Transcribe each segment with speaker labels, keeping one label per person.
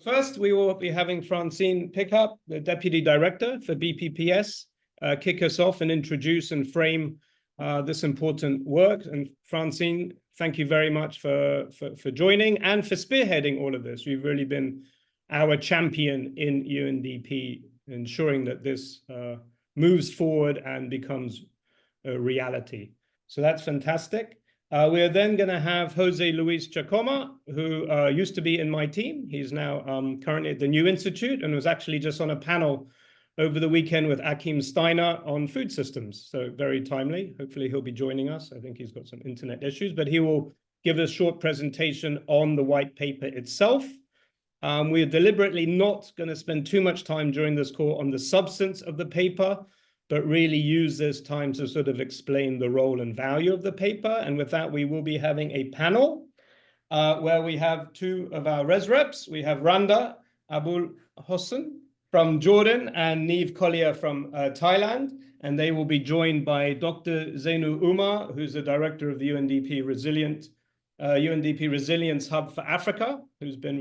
Speaker 1: First, we will be having Francine pick up, the Deputy Director for BPPS, kick us off and introduce and frame this important work. And Francine, thank you very much for joining and for spearheading all of this. You've really been our champion in UNDP, ensuring that this moves forward and becomes a reality. So that's fantastic. We're then going to have José Luis Chicoma, who used to be in my team. He's now currently at the New Institute and was actually just on a panel over the weekend with Achim Steiner on food systems. So very timely. Hopefully he'll be joining us. I think he's got some internet issues, but he will give a short presentation on the white paper itself. We're deliberately not going to spend too much time during this call on the substance of the paper, but really use this time to sort of explain the role and value of the paper. And with that, we will be having a panel where we have two of our res reps. We have Randa Aboul-Hosn from Jordan and Neve Collier from Thailand. And they will be joined by Dr. Zeynu Ummer, who's the director of the UNDP Resilience Hub for Africa, who's been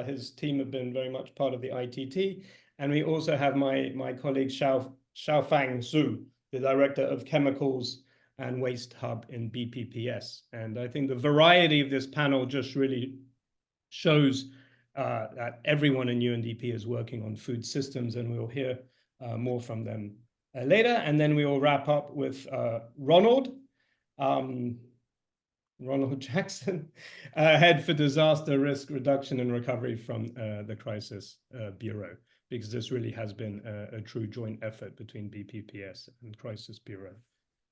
Speaker 1: his team have been very much part of the ITT. And we also have my colleague Xiofang, the Director of Chemicals and Waste Hub in BPPS. And I think the variety of this panel just really shows that everyone in UNDP is working on food systems, and we'll hear more from them later. And then we will wrap up with Ronald Jackson, Head for Disaster Risk Reduction and Recovery from the Crisis Bureau, because this really has been a true joint effort between BPPS and Crisis Bureau.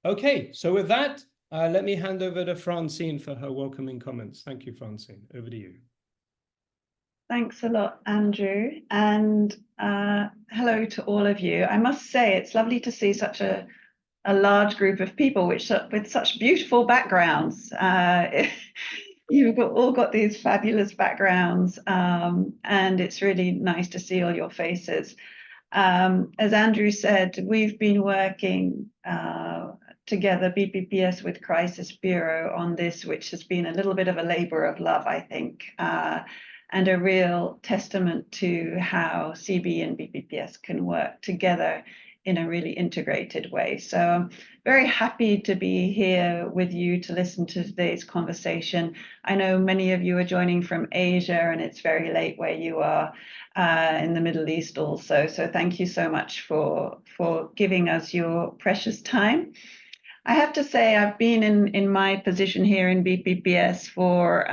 Speaker 1: Okay, so with that, let me hand over to Francine for her welcoming comments. Thank you, Francine. Over to you.
Speaker 2: Thanks a lot, Andrew, and hello to all of you. I must say it's lovely to see such a large group of people with such beautiful backgrounds. You've all got these fabulous backgrounds, and it's really nice to see all your faces. As Andrew said, we've been working together, BPPS with Crisis Bureau, on this, which has been a little bit of a labor of love, I think, and a real testament to how CB and BPPS can work together in a really integrated way. So I'm very happy to be here with you to listen to today's conversation. I know many of you are joining from Asia, and it's very late where you are in the Middle East also. So thank you so much for giving us your precious time. I have to say I've been in my position here in BPPS for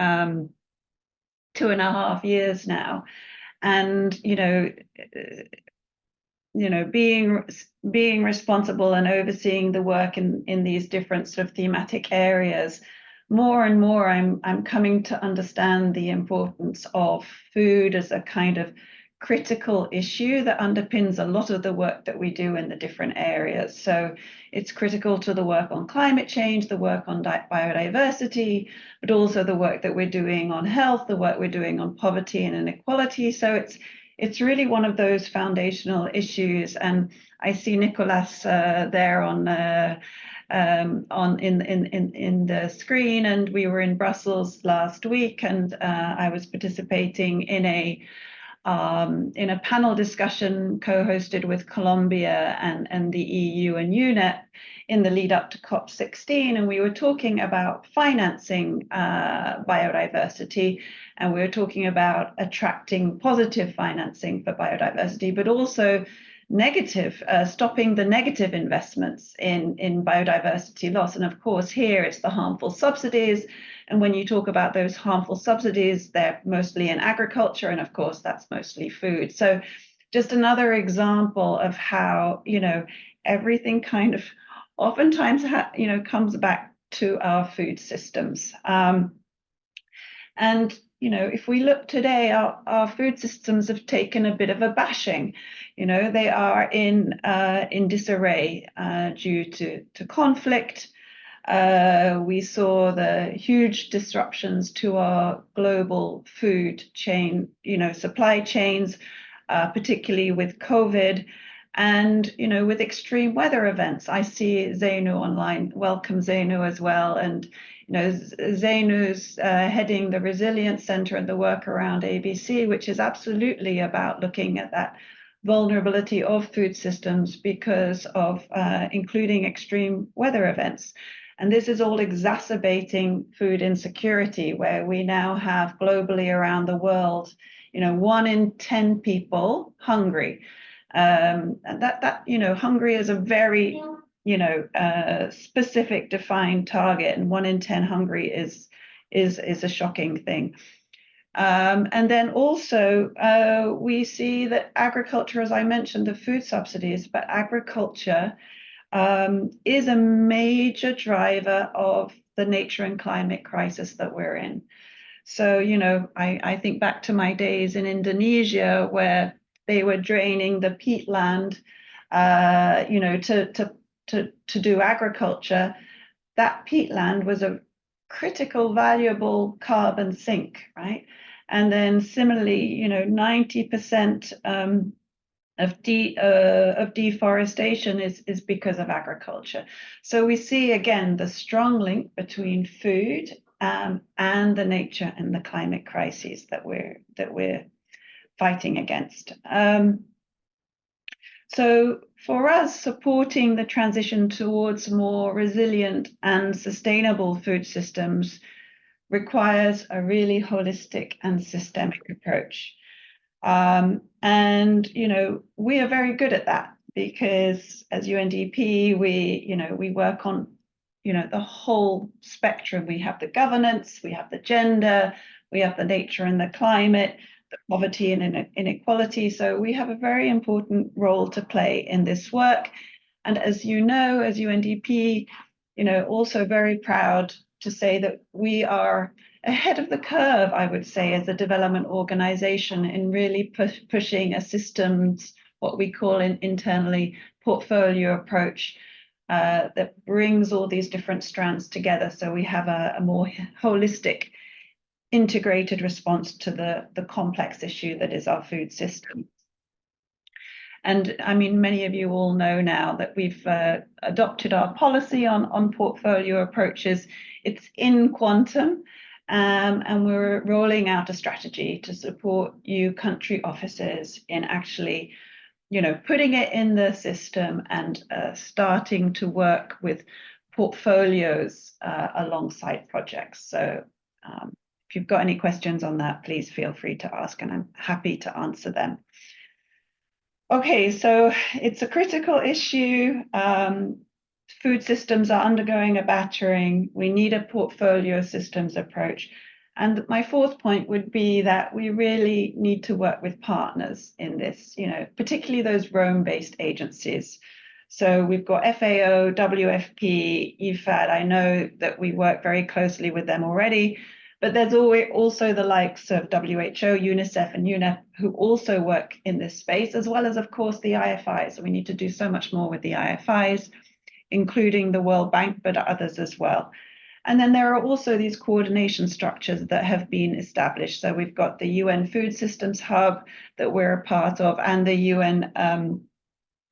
Speaker 2: 2.5 years now, and being responsible and overseeing the work in these different sort of thematic areas, more and more I'm coming to understand the importance of food as a kind of critical issue that underpins a lot of the work that we do in the different areas. So it's critical to the work on climate change, the work on biodiversity, but also the work that we're doing on health, the work we're doing on poverty and inequality. So it's really one of those foundational issues. And I see Nicolas there in the screen, and we were in Brussels last week, and I was participating in a panel discussion co-hosted with Colombia and the EU and UNEP in the lead up to COP16, and we were talking about financing biodiversity, and we were talking about attracting positive financing for biodiversity, but also negative, stopping the negative investments in biodiversity loss. And of course, here it's the harmful subsidies. And when you talk about those harmful subsidies, they're mostly in agriculture, and of course, that's mostly food. So just another example of how, everything kind of oftentimes, comes back to our food systems. And if we look today, our food systems have taken a bit of a bashing. They are in disarray due to conflict. We saw the huge disruptions to our global food chain, supply chains, particularly with COVID, and with extreme weather events. I see Zeynu online. Welcome, Zeynu, as well. And Zeynu's heading the Resilience Center and the work around ABC, which is absolutely about looking at that vulnerability of food systems because of including extreme weather events. And this is all exacerbating food insecurity, where we now have globally around the world, 1 in 10 people hungry. And hungry is a very, specific defined target, and 1 in 10 hungry is a shocking thing. And then also we see that agriculture, as I mentioned, the food subsidies, but agriculture is a major driver of the nature and climate crisis that we're in. So, I think back to my days in Indonesia, where they were draining the peatland, to do agriculture. That peatland was a critical, valuable carbon sink, right? And then similarly, 90% of deforestation is because of agriculture. So we see again the strong link between food and the nature and the climate crises that we're fighting against. So for us, supporting the transition towards more resilient and sustainable food systems requires a really holistic and systemic approach. And, we are very good at that, because as UNDP, we work on, the whole spectrum. We have the governance, we have the gender, we have the nature and the climate, the poverty and inequality. So we have a very important role to play in this work. And as you know, as UNDP, also very proud to say that we are ahead of the curve, I would say, as a development organization in really pushing a systems, what we call internally portfolio approach, that brings all these different strands together. So we have a more holistic, integrated response to the complex issue that is our food system. And I mean, many of you all know now that we've adopted our policy on portfolio approaches. It's in quantum, and we're rolling out a strategy to support EU country offices in actually, putting it in the system and starting to work with portfolios alongside projects. So if you've got any questions on that, please feel free to ask, and I'm happy to answer them. Okay, so it's a critical issue. Food systems are undergoing a battering. We need a portfolio systems approach. And my fourth point would be that we really need to work with partners in this, particularly those Rome-based agencies. So we've got FAO, WFP, IFAD. I know that we work very closely with them already, but there's also the likes of WHO, UNICEF, and UNEP, who also work in this space, as well as, of course, the IFIs. So we need to do so much more with the IFIs, including the World Bank, but others as well. And then there are also these coordination structures that have been established. So we've got the UN Food Systems Hub that we're a part of, and the UN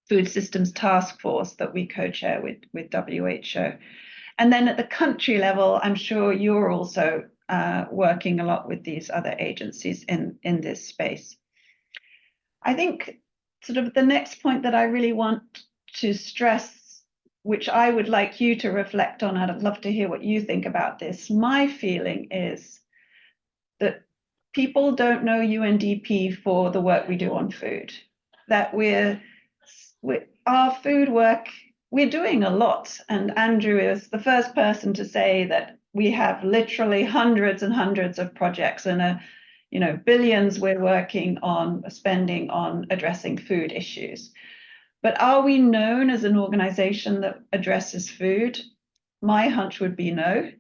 Speaker 2: Food Systems Task Force that we co-chair with WHO. And then at the country level, I'm sure you're also working a lot with these other agencies in this space. I think sort of the next point that I really want to stress, which I would like you to reflect on, I'd love to hear what you think about this. My feeling is that people don't know UNDP for the work we do on food, that our food work, we're doing a lot. And Andrew is the first person to say that we have literally hundreds and hundreds of projects, and billions we're working on, spending on addressing food issues. But are we known as an organization that addresses food? My hunch would be no.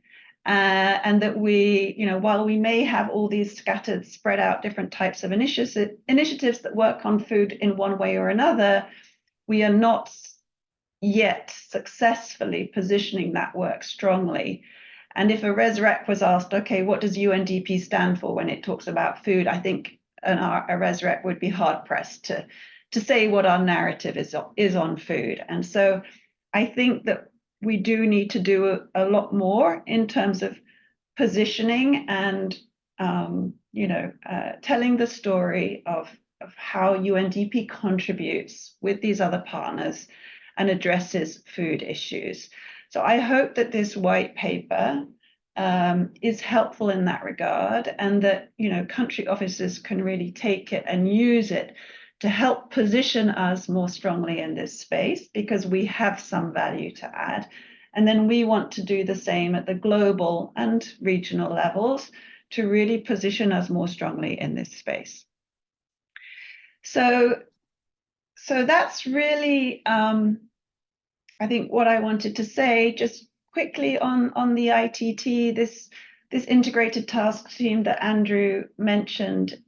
Speaker 2: And that we, while we may have all these scattered, spread out different types of initiatives that work on food in one way or another, we are not yet successfully positioning that work strongly. And if a Resurrect was asked, okay, what does UNDP stand for when it talks about food? I think a Resurrect would be hard pressed to say what our narrative is on food. And so I think that we do need to do a lot more in terms of positioning and telling the story of how UNDP contributes with these other partners and addresses food issues. So I hope that this white paper is helpful in that regard, and that country officers can really take it and use it to help position us more strongly in this space, because we have some value to add. And then we want to do the same at the global and regional levels to really position us more strongly in this space. So that's really, I think, what I wanted to say. Just quickly on the ITT, this integrated task team that Andrew mentioned,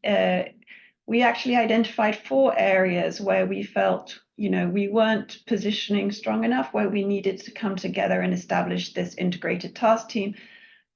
Speaker 2: we actually identified 4 areas where we felt we weren't positioning strong enough, where we needed to come together and establish this integrated task team.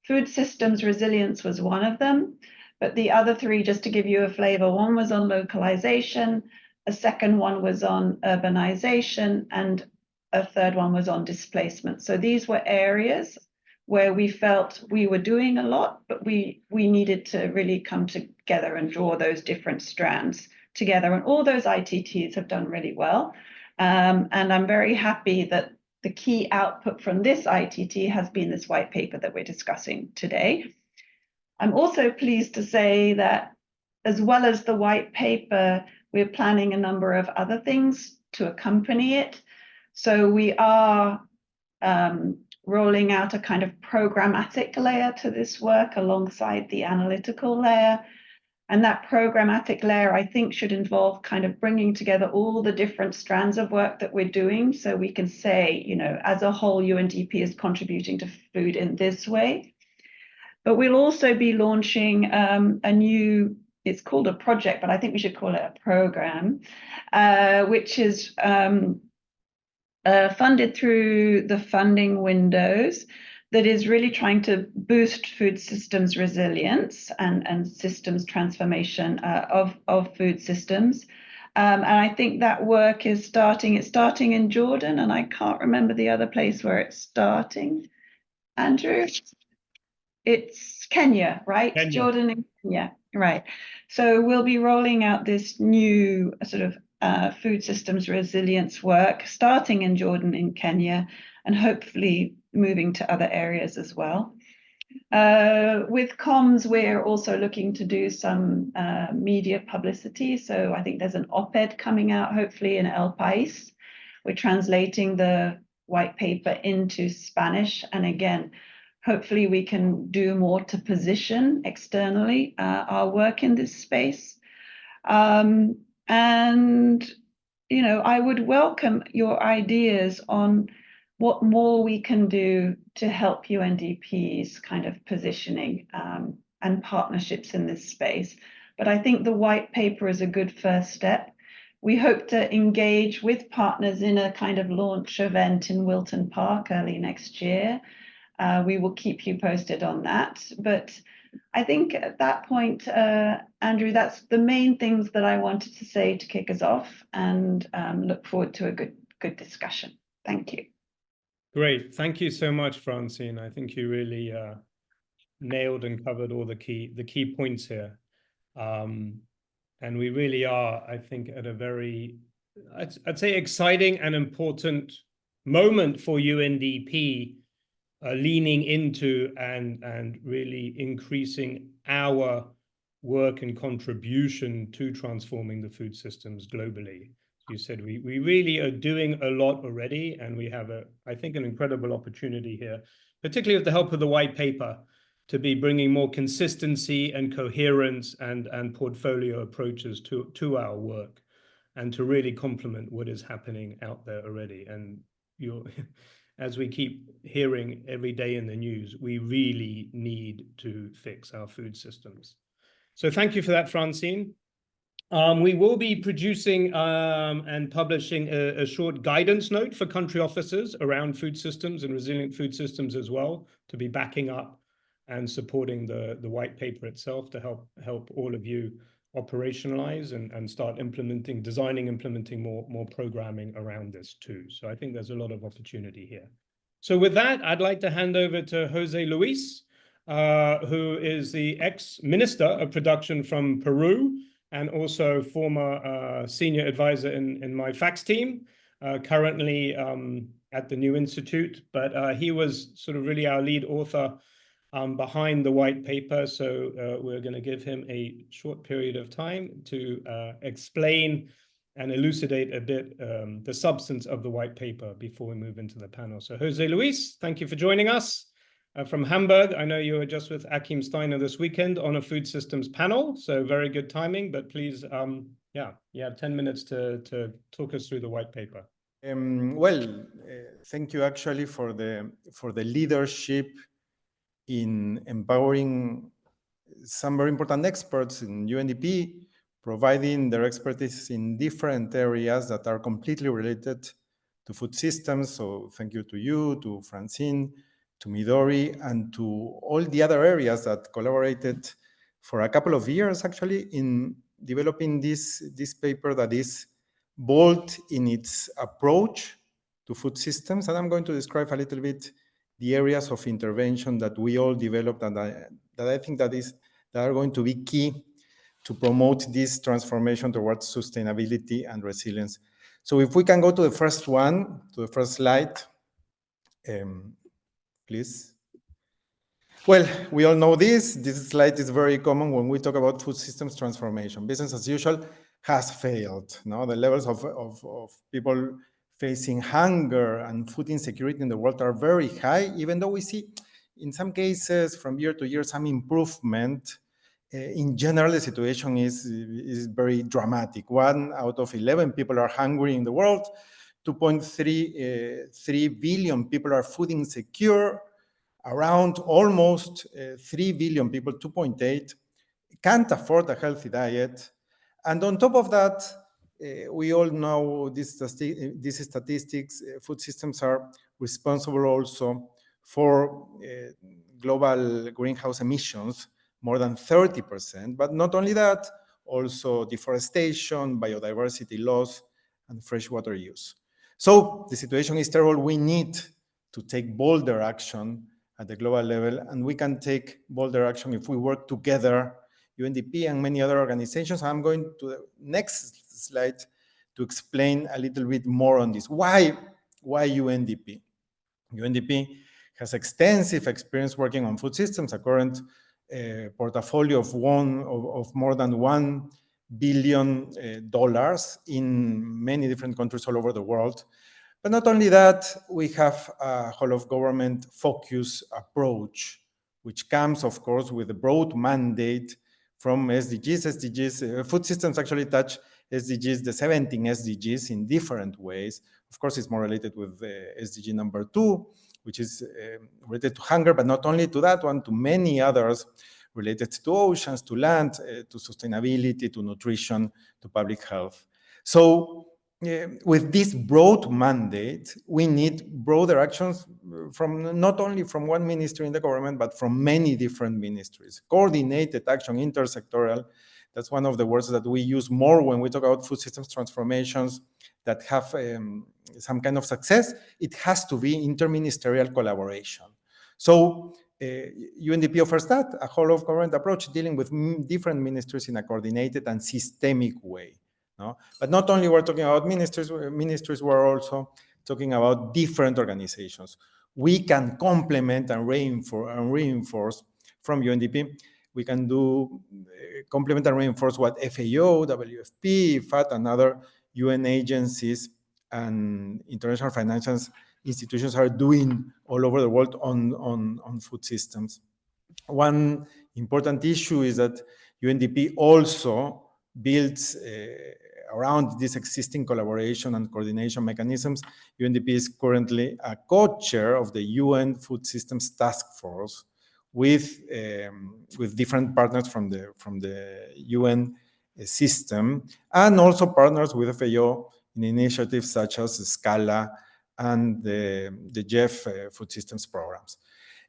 Speaker 2: Food systems resilience was one of them, but the other 3, just to give you a flavor, one was on localization, a second one was on urbanization, and a third one was on displacement. So these were areas where we felt we were doing a lot, but we needed to really come together and draw those different strands together. And all those ITTs have done really well. And I'm very happy that the key output from this ITT has been this white paper that we're discussing today. I'm also pleased to say that as well as the white paper, we're planning a number of other things to accompany it. So we are rolling out a kind of programmatic layer to this work alongside the analytical layer. And that programmatic layer, I think, should involve kind of bringing together all the different strands of work that we're doing, so we can say, as a whole, UNDP is contributing to food in this way. But we'll also be launching a new, it's called a project, but I think we should call it a program, which is funded through the funding windows, that is really trying to boost food systems resilience and systems transformation of food systems. And I think that work is starting. It's starting in Jordan, and I can't remember the other place where it's starting. Andrew? It's Kenya, right?
Speaker 1: Kenya.
Speaker 2: Jordan and Kenya, right. So we'll be rolling out this new sort of food systems resilience work, starting in Jordan and Kenya, and hopefully moving to other areas as well. With comms, we're also looking to do some media publicity. So I think there's an op-ed coming out, hopefully, in El País. We're translating the white paper into Spanish. And again, hopefully we can do more to position externally our work in this space. And, I would welcome your ideas on what more we can do to help UNDP's kind of positioning and partnerships in this space. But I think the white paper is a good first step. We hope to engage with partners in a kind of launch event in Wilton Park early next year. We will keep you posted on that. But I think at that point, Andrew, that's the main things that I wanted to say to kick us off, and look forward to a good discussion. Thank you.
Speaker 1: Great. Thank you so much, Francine. I think you really nailed and covered all the key points here. And we really are, I think, at a very, I'd say, exciting and important moment for UNDP, leaning into and really increasing our work and contribution to transforming the food systems globally. You said we really are doing a lot already, and we have I think, an incredible opportunity here, particularly with the help of the white paper, to be bringing more consistency and coherence and portfolio approaches to our work, and to really complement what is happening out there already. And as we keep hearing every day in the news, we really need to fix our food systems. So thank you for that, Francine. We will be producing and publishing a short guidance note for country officers around food systems and resilient food systems as well, to be backing up and supporting the white paper itself, to help all of you operationalize and start implementing more programming around this too. So I think there's a lot of opportunity here. So with that, I'd like to hand over to José Luis, who is the ex-minister of production from Peru and also former senior advisor in my fax team, currently at the New Institute. But he was sort of really our lead author behind the white paper. So we're going to give him a short period of time to explain and elucidate a bit the substance of the white paper before we move into the panel. So José Luis, thank you for joining us from Hamburg. I know you were just with Achim Steiner this weekend on a food systems panel, so very good timing, but please, yeah, you have 10 minutes to talk us through the white paper.
Speaker 3: Thank you actually for the leadership in empowering some very important experts in UNDP, providing their expertise in different areas that are completely related to food systems. So thank you, to Francine, to Midori, and to all the other areas that collaborated for a couple of years actually in developing this paper that is bold in its approach to food systems. And I'm going to describe a little bit the areas of intervention that we all developed and that I think that are going to be key to promote this transformation towards sustainability and resilience. So if we can go to the first one, to the first slide, please. Well, we all know this. This slide is very common when we talk about food systems transformation. Business as usual has failed. No? The levels of people facing hunger and food insecurity in the world are very high, even though we see in some cases from year to year some improvement. In general, the situation is very dramatic. 1 out of 11 people are hungry in the world. 2.3 billion people are food insecure. Around almost 3 billion people, 2.8, can't afford a healthy diet. And on top of that, we all know these statistics. Food systems are responsible also for global greenhouse emissions, more than 30%. But not only that, also deforestation, biodiversity loss, and freshwater use. So the situation is terrible. We need to take bolder action at the global level, and we can take bolder action if we work together, UNDP and many other organizations. I'm going to the next slide to explain a little bit more on this. Why UNDP? UNDP has extensive experience working on food systems, a current portfolio of more than $1 billion in many different countries all over the world. But not only that, we have a whole of government focus approach, which comes, of course, with a broad mandate from SDGs. Food systems actually touch SDGs, the 17 SDGs in different ways. Of course, it's more related with SDG number 2, which is related to hunger, but not only to that one, to many others related to oceans, to land, to sustainability, to nutrition, to public health. So with this broad mandate, we need broader actions from not only from one ministry in the government, but from many different ministries. Coordinated action, intersectoral, that's one of the words that we use more when we talk about food systems transformations that have some kind of success. It has to be interministerial collaboration. So UNDP offers that, a whole of government approach dealing with different ministries in a coordinated and systemic way. No? But not only we're talking about ministries, we're also talking about different organizations. We can complement and reinforce from UNDP. We can do complement and reinforce what FAO, WFP, FAT, and other UN agencies and international financial institutions are doing all over the world on food systems. One important issue is that UNDP also builds around this existing collaboration and coordination mechanisms. UNDP is currently a co-chair of the UN Food Systems Task Force with different partners from the UN system, and also partners with FAO in initiatives such as Scala and the JEF food systems programs.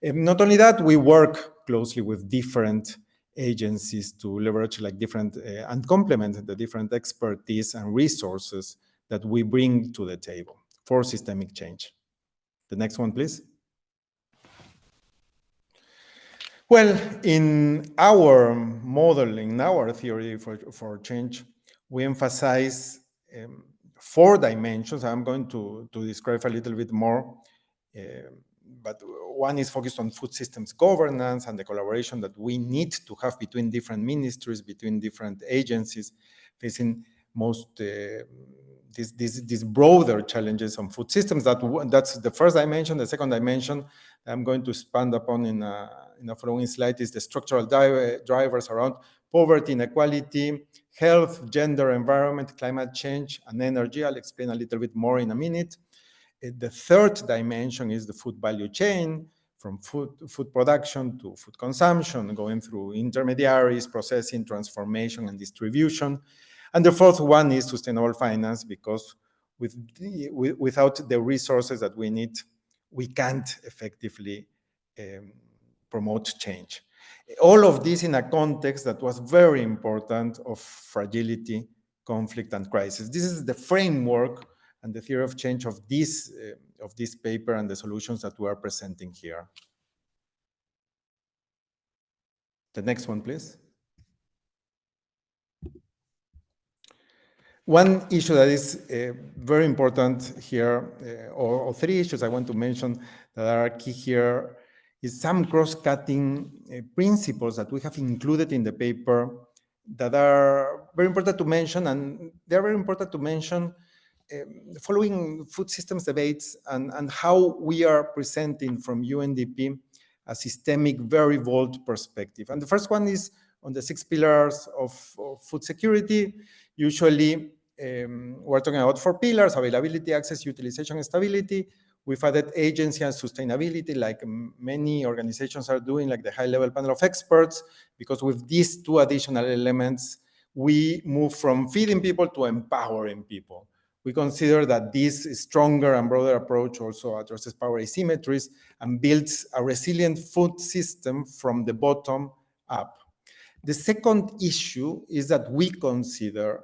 Speaker 3: Not only that, we work closely with different agencies to leverage like different and complement the different expertise and resources that we bring to the table for systemic change. The next one, please. Well, in our model, in our theory for change, we emphasize 4 dimensions. I'm going to describe a little bit more, but one is focused on food systems governance and the collaboration that we need to have between different ministries, between different agencies, facing most these broader challenges on food systems. That's the first dimension. The second dimension I'm going to expand upon in the following slide is the structural drivers around poverty, inequality, health, gender, environment, climate change, and energy. I'll explain a little bit more in a minute. The third dimension is the food value chain, from food production to food consumption, going through intermediaries, processing, transformation, and distribution. And the fourth one is sustainable finance, because without the resources that we need, we can't effectively promote change. All of this in a context that was very important of fragility, conflict, and crisis. This is the framework and the theory of change of this paper and the solutions that we are presenting here. The next one, please. One issue that is very important here, or 3 issues I want to mention that are key here, is some cross-cutting principles that we have included in the paper that are very important to mention, and they're very important to mention following food systems debates and how we are presenting from UNDP a systemic, very bold perspective. And the first one is on the 6 pillars of food security. Usually, we're talking about 4 pillars: availability, access, utilization, and stability. We've added agency and sustainability, like many organizations are doing, like the high-level panel of experts, because with these 2 additional elements, we move from feeding people to empowering people. We consider that this stronger and broader approach also addresses power asymmetries and builds a resilient food system from the bottom up. The second issue is that we consider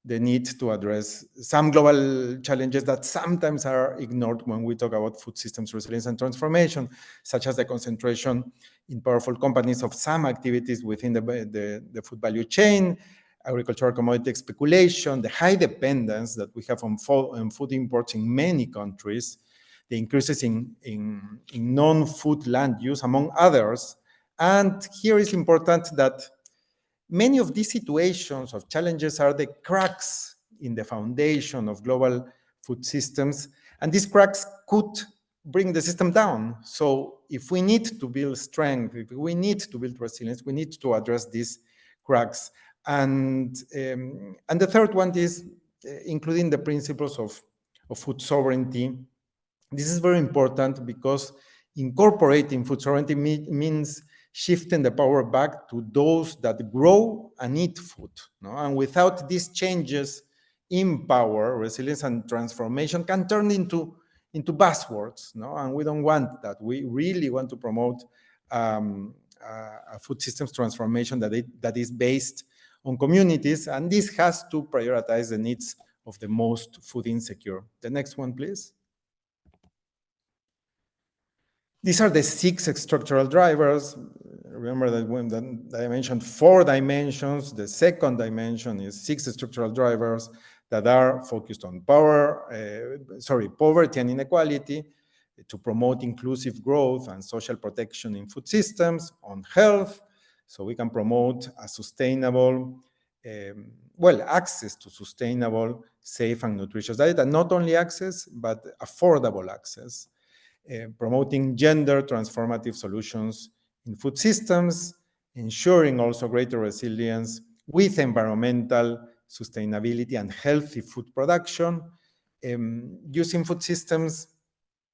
Speaker 3: the need to address some global challenges that sometimes are ignored when we talk about food systems resilience and transformation, such as the concentration in powerful companies of some activities within the food value chain, agricultural commodity speculation, the high dependence that we have on food imports in many countries, the increases in non-food land use, among others. And here is important that many of these situations of challenges are the cracks in the foundation of global food systems, and these cracks could bring the system down. So if we need to build strength, if we need to build resilience, we need to address these cracks. And the third one is including the principles of food sovereignty. This is very important because incorporating food sovereignty means shifting the power back to those that grow and eat food. No? And without these changes in power, resilience and transformation can turn into buzzwords. No? And we don't want that. We really want to promote a food systems transformation that is based on communities, and this has to prioritize the needs of the most food insecure. The next one, please. These are the 6 structural drivers. Remember that I mentioned 4 dimensions. The second dimension is 6 structural drivers that are focused on poverty and inequality, to promote inclusive growth and social protection in food systems, on health, so we can promote a sustainable, access to sustainable, safe, and nutritious diet, and not only access, but affordable access. Promoting gender transformative solutions in food systems, ensuring also greater resilience with environmental sustainability and healthy food production, using food systems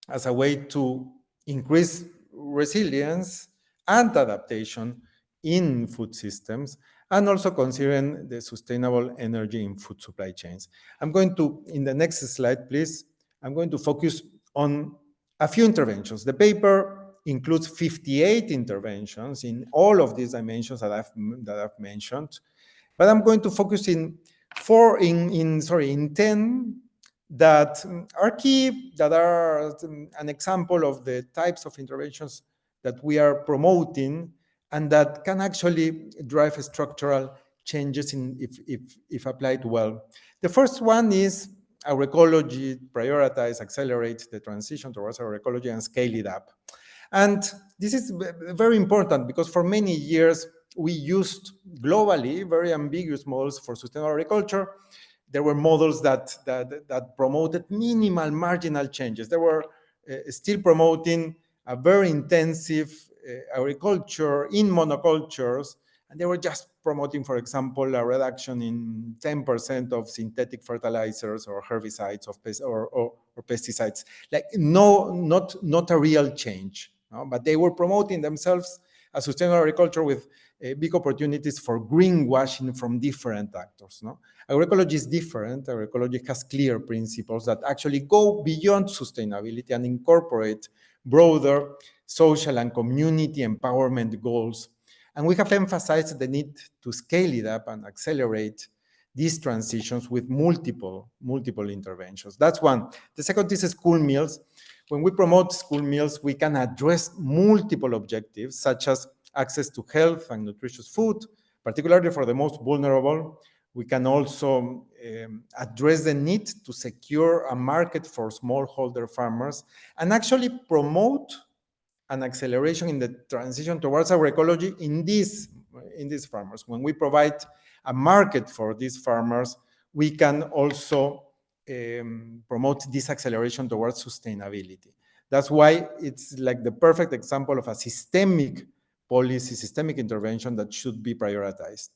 Speaker 3: as a way to increase resilience and adaptation in food systems, and also considering the sustainable energy in food supply chains. I'm going to, in the next slide, please, I'm going to focus on a few interventions. The paper includes 58 interventions in all of these dimensions that I've mentioned, but I'm going to focus in 10 that are key, that are an example of the types of interventions that we are promoting and that can actually drive structural changes if applied well. The first one is agroecology, prioritize, accelerate the transition towards agroecology and scale it up. And this is very important because for many years we used globally very ambiguous models for sustainable agriculture. There were models that promoted minimal marginal changes. They were still promoting a very intensive agriculture in monocultures, and they were just promoting, for example, a reduction in 10% of synthetic fertilizers or herbicides or pesticides. Like not a real change, no? But they were promoting themselves as sustainable agriculture with big opportunities for greenwashing from different actors. No? Agroecology is different. Agroecology has clear principles that actually go beyond sustainability and incorporate broader social and community empowerment goals. And we have emphasized the need to scale it up and accelerate these transitions with multiple interventions. That's one. The second is school meals. When we promote school meals, we can address multiple objectives, such as access to health and nutritious food, particularly for the most vulnerable. We can also address the need to secure a market for smallholder farmers and actually promote an acceleration in the transition towards agroecology in these farmers. When we provide a market for these farmers, we can also promote this acceleration towards sustainability. That's why it's like the perfect example of a systemic policy, systemic intervention that should be prioritized.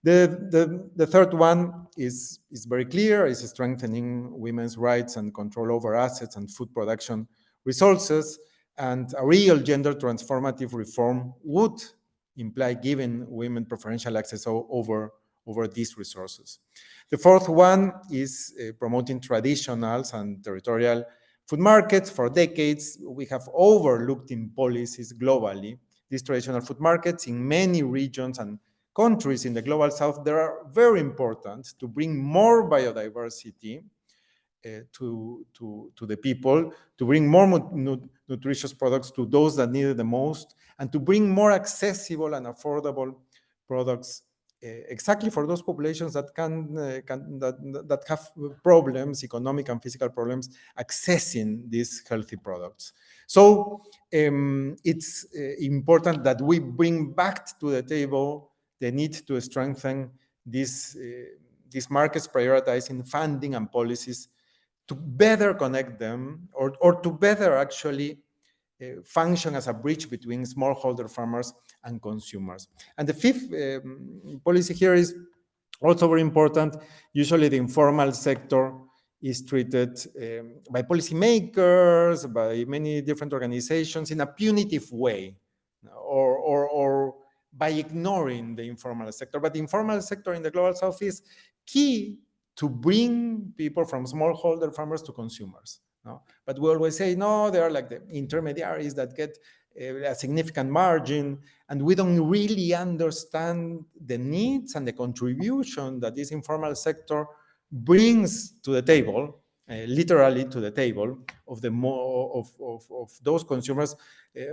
Speaker 3: The third one is very clear, is strengthening women's rights and control over assets and food production resources. And a real gender transformative reform would imply giving women preferential access over these resources. The fourth one is promoting traditionals and territorial food markets. For decades, we have overlooked in policies globally these traditional food markets in many regions and countries in the global south. They are very important to bring more biodiversity to the people, to bring more nutritious products to those that need it the most, and to bring more accessible and affordable products exactly for those populations that that have problems, economic and physical problems, accessing these healthy products. So it's important that we bring back to the table the need to strengthen these markets, prioritizing funding and policies to better connect them or to better actually function as a bridge between smallholder farmers and consumers. And the fifth policy here is also very important. Usually the informal sector is treated by policymakers, by many different organizations in a punitive way, or by ignoring the informal sector. But the informal sector in the global south is key to bring people from smallholder farmers to consumers. No? But we always say, no, they are like the intermediaries that get a significant margin, and we don't really understand the needs and the contribution that this informal sector brings to the table, literally to the table of those consumers,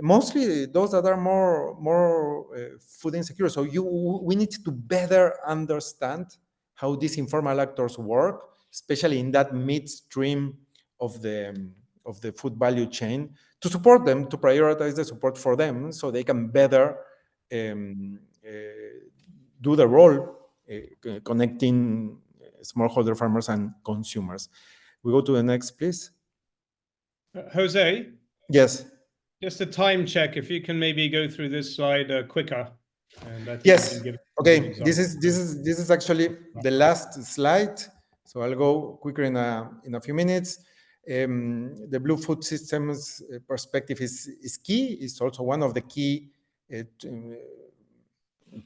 Speaker 3: mostly those that are more food insecure. So we need to better understand how these informal actors work, especially in that midstream of the food value chain, to support them, to prioritize the support for them so they can better do the role connecting smallholder farmers and consumers. We go to the next, please.
Speaker 1: Jose?
Speaker 3: Yes.
Speaker 1: Just a time check, if you can maybe go through this slide quicker. And I think
Speaker 3: yes.
Speaker 1: you can give
Speaker 3: okay. This is actually the last slide, so I'll go quicker in a few minutes. The Blue Food Systems perspective is key. It's also one of the key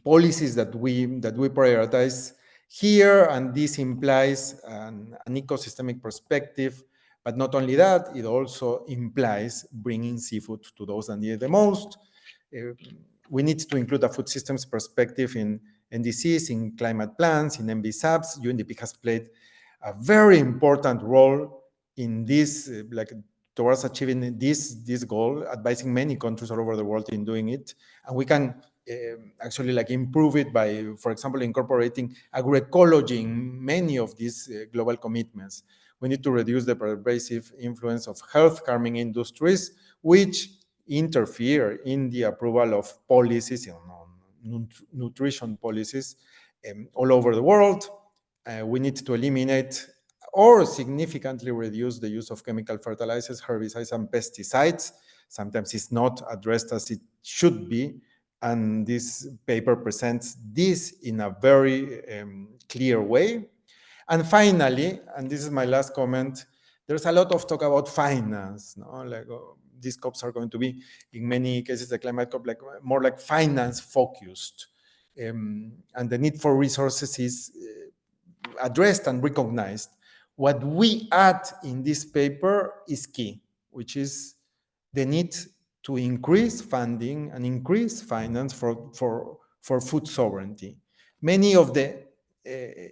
Speaker 3: policies that we prioritize here, and this implies an ecosystemic perspective. But not only that, it also implies bringing seafood to those that need it the most. We need to include a food systems perspective in NDCs, in climate plans, in MBSAPs. UNDP has played a very important role in this, like towards achieving this goal, advising many countries all over the world in doing it. And we can actually like improve it by, for example, incorporating agroecology in many of these global commitments. We need to reduce the pervasive influence of health-harming industries, which interfere in the approval of policies, nutrition policies all over the world. We need to eliminate or significantly reduce the use of chemical fertilizers, herbicides, and pesticides. Sometimes it's not addressed as it should be. And this paper presents this in a very clear way. And finally, and this is my last comment, there's a lot of talk about finance. No? Like, these COPs are going to be, in many cases, the climate COP, like more like finance focused. And the need for resources is addressed and recognized. What we add in this paper is key, which is the need to increase funding and increase finance for food sovereignty. Many of the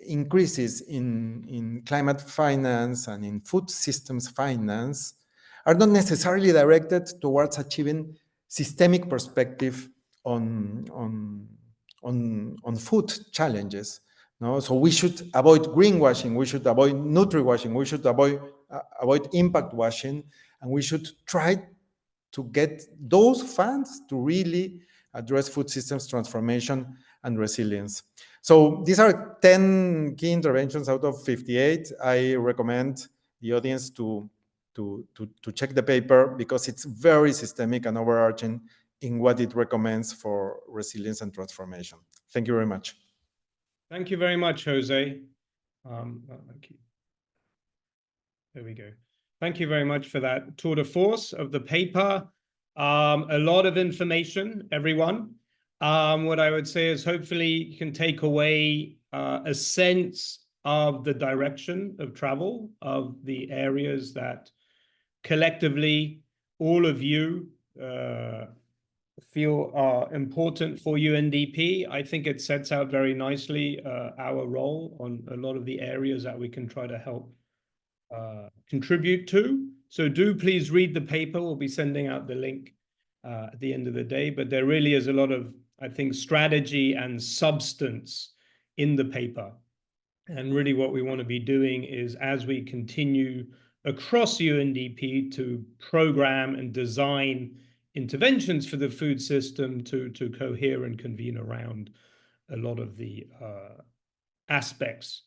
Speaker 3: increases in climate finance and in food systems finance are not necessarily directed towards achieving systemic perspective on food challenges. No? So we should avoid greenwashing, we should avoid nutri-washing, we should avoid impact washing, and we should try to get those funds to really address food systems transformation and resilience. So these are 10 key interventions out of 58. I recommend the audience to check the paper because it's very systemic and overarching in what it recommends for resilience and transformation. Thank you very much.
Speaker 1: Thank you very much, Jose. There we go. Thank you very much for that tour de force of the paper. A lot of information, everyone. What I would say is hopefully you can take away a sense of the direction of travel, of the areas that collectively all of you feel are important for UNDP. I think it sets out very nicely our role on a lot of the areas that we can try to help contribute to. So do please read the paper. We'll be sending out the link at the end of the day, but there really is a lot of, I think, strategy and substance in the paper. And really what we want to be doing is, as we continue across UNDP to program and design interventions for the food system, to cohere and convene around a lot of the aspects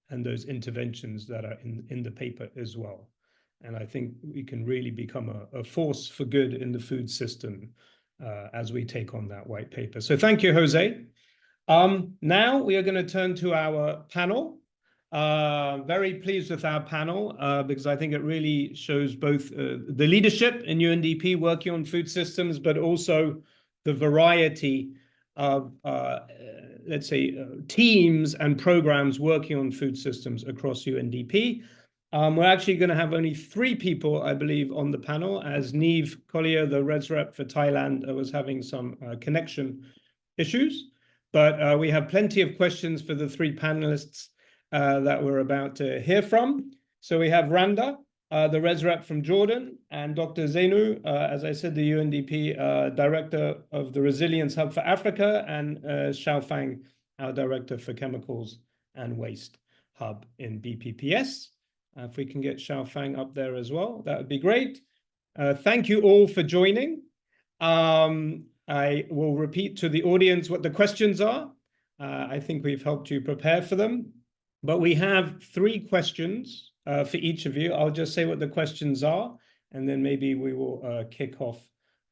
Speaker 1: and those interventions that are in the paper as well. And I think we can really become a force for good in the food system as we take on that white paper. So thank you, Jose. Now we are going to turn to our panel. Very pleased with our panel because I think it really shows both the leadership in UNDP working on food systems, but also the variety of, let's say, teams and programs working on food systems across UNDP. We're actually going to have only 3 people, I believe, on the panel, as Neve Collier, the Res Rep for Thailand, was having some connection issues. But we have plenty of questions for the 3 panelists that we're about to hear from. So we have Randa, the Res Rep from Jordan, and Dr. Zeynu, as I said, the UNDP Director of the Resilience Hub for Africa, and Xiofang, our Director for Chemicals and Waste Hub in BPPS. If we can get Xiofang up there as well, that would be great. Thank you all for joining. I will repeat to the audience what the questions are. I think we've helped you prepare for them. But we have 3 questions for each of you. I'll just say what the questions are, and then maybe we will kick off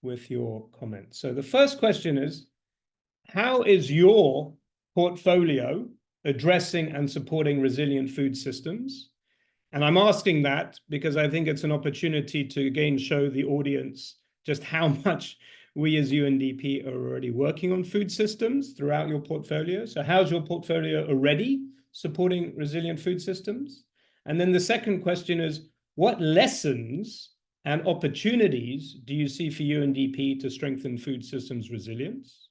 Speaker 1: with your comments. So the first question is, how is your portfolio addressing and supporting resilient food systems? And I'm asking that because I think it's an opportunity to again show the audience just how much we as UNDP are already working on food systems throughout your portfolio. So how's your portfolio already supporting resilient food systems? And then the second question is, what lessons and opportunities do you see for UNDP to strengthen food systems resilience?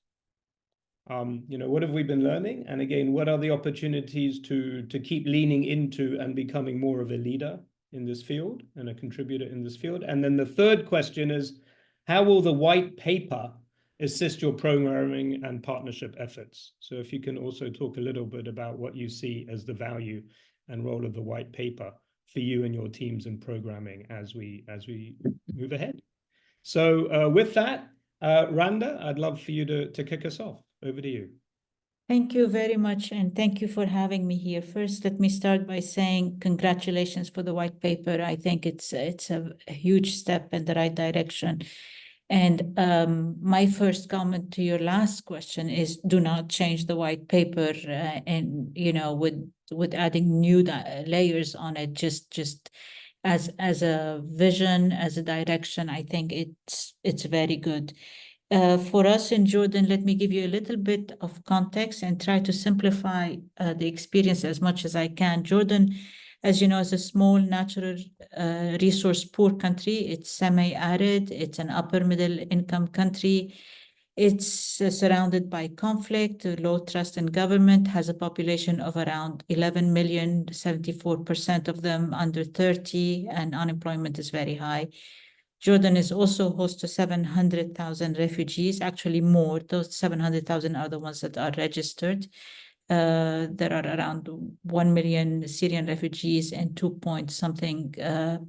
Speaker 1: What have we been learning? And again, what are the opportunities to keep leaning into and becoming more of a leader in this field and a contributor in this field? And then the third question is, how will the white paper assist your programming and partnership efforts? So if you can also talk a little bit about what you see as the value and role of the white paper for you and your teams in programming as we move ahead. So with that, Randa, I'd love for you to kick us off. Over to you.
Speaker 4: Thank you very much, and thank you for having me here. First, let me start by saying congratulations for the white paper. I think it's a huge step in the right direction. And my first comment to your last question is, do not change the white paper, and with adding new layers on it. Just as a vision, as a direction, I think it's very good. For us in Jordan, let me give you a little bit of context and try to simplify the experience as much as I can. Jordan, as you know, is a small natural resource poor country. It's semi-arid. It's an upper middle income country. It's surrounded by conflict, low trust in government, has a population of around 11 million, 74% of them under 30, and unemployment is very high. Jordan is also host to 700,000 refugees, actually more. Those 700,000 are the ones that are registered. There are around 1 million Syrian refugees and 2-point-something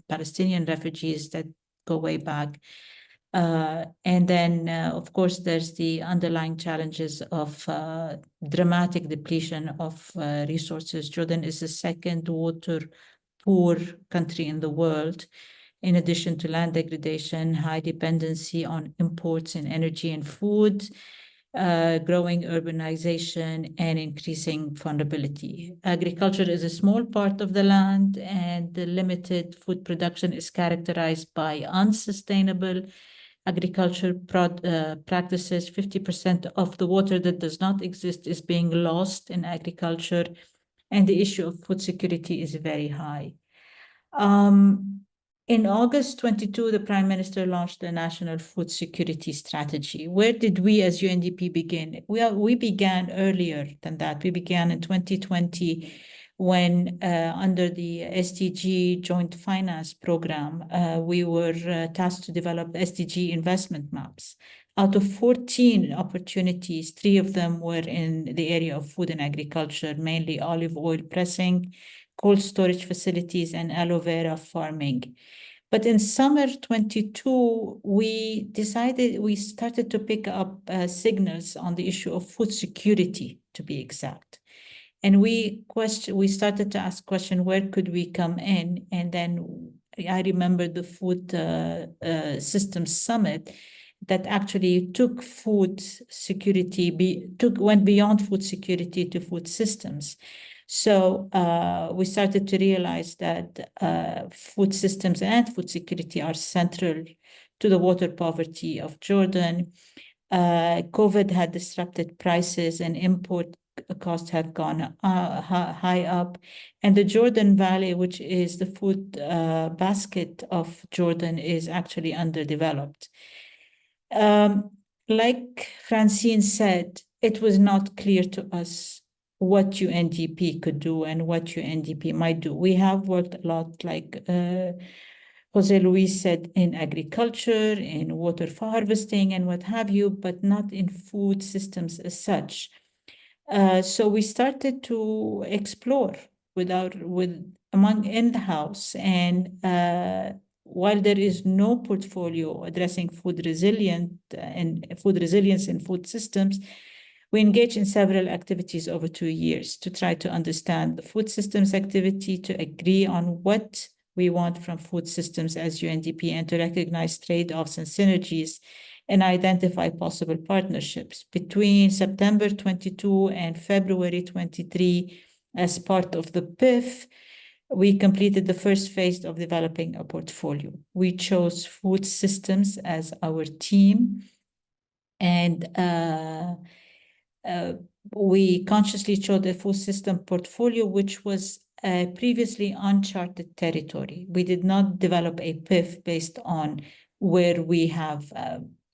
Speaker 4: Palestinian refugees that go way back. And then, of course, there's the underlying challenges of dramatic depletion of resources. Jordan is the second water poor country in the world. In addition to land degradation, high dependency on imports in energy and food, growing urbanization, and increasing vulnerability. Agriculture is a small part of the land, and the limited food production is characterized by unsustainable agriculture practices. 50% of the water that does not exist is being lost in agriculture, and the issue of food security is very high. In August 22, the Prime Minister launched the National Food Security Strategy. Where did we as UNDP begin? We began earlier than that. We began in 2020 when under the SDG Joint Finance Program, we were tasked to develop SDG investment maps. Out of 14 opportunities, 3 of them were in the area of food and agriculture, mainly olive oil pressing, cold storage facilities, and aloe vera farming. But in summer 22, we started to pick up signals on the issue of food security, to be exact. And we started to ask question, where could we come in? And then I remember the Food Systems Summit that actually took food security, went beyond food security to food systems. So we started to realize that food systems and food security are central to the water poverty of Jordan. COVID had disrupted prices and import costs have gone high up. And the Jordan Valley, which is the food basket of Jordan, is actually underdeveloped. Like Francine said, it was not clear to us what UNDP could do and what UNDP might do. We have worked a lot, like José Luis said, in agriculture, in water for harvesting and what have you, but not in food systems as such. So we started to explore among in-house, and while there is no portfolio addressing food resilience in food systems, we engaged in several activities over 2 years to try to understand the food systems activity, to agree on what we want from food systems as UNDP, and to recognize trade-offs and synergies and identify possible partnerships. Between September 22 and February 23, as part of the PIF, we completed the first phase of developing a portfolio. We chose food systems as our team, and we consciously chose a food system portfolio, which was previously uncharted territory. We did not develop a PIF based on where we have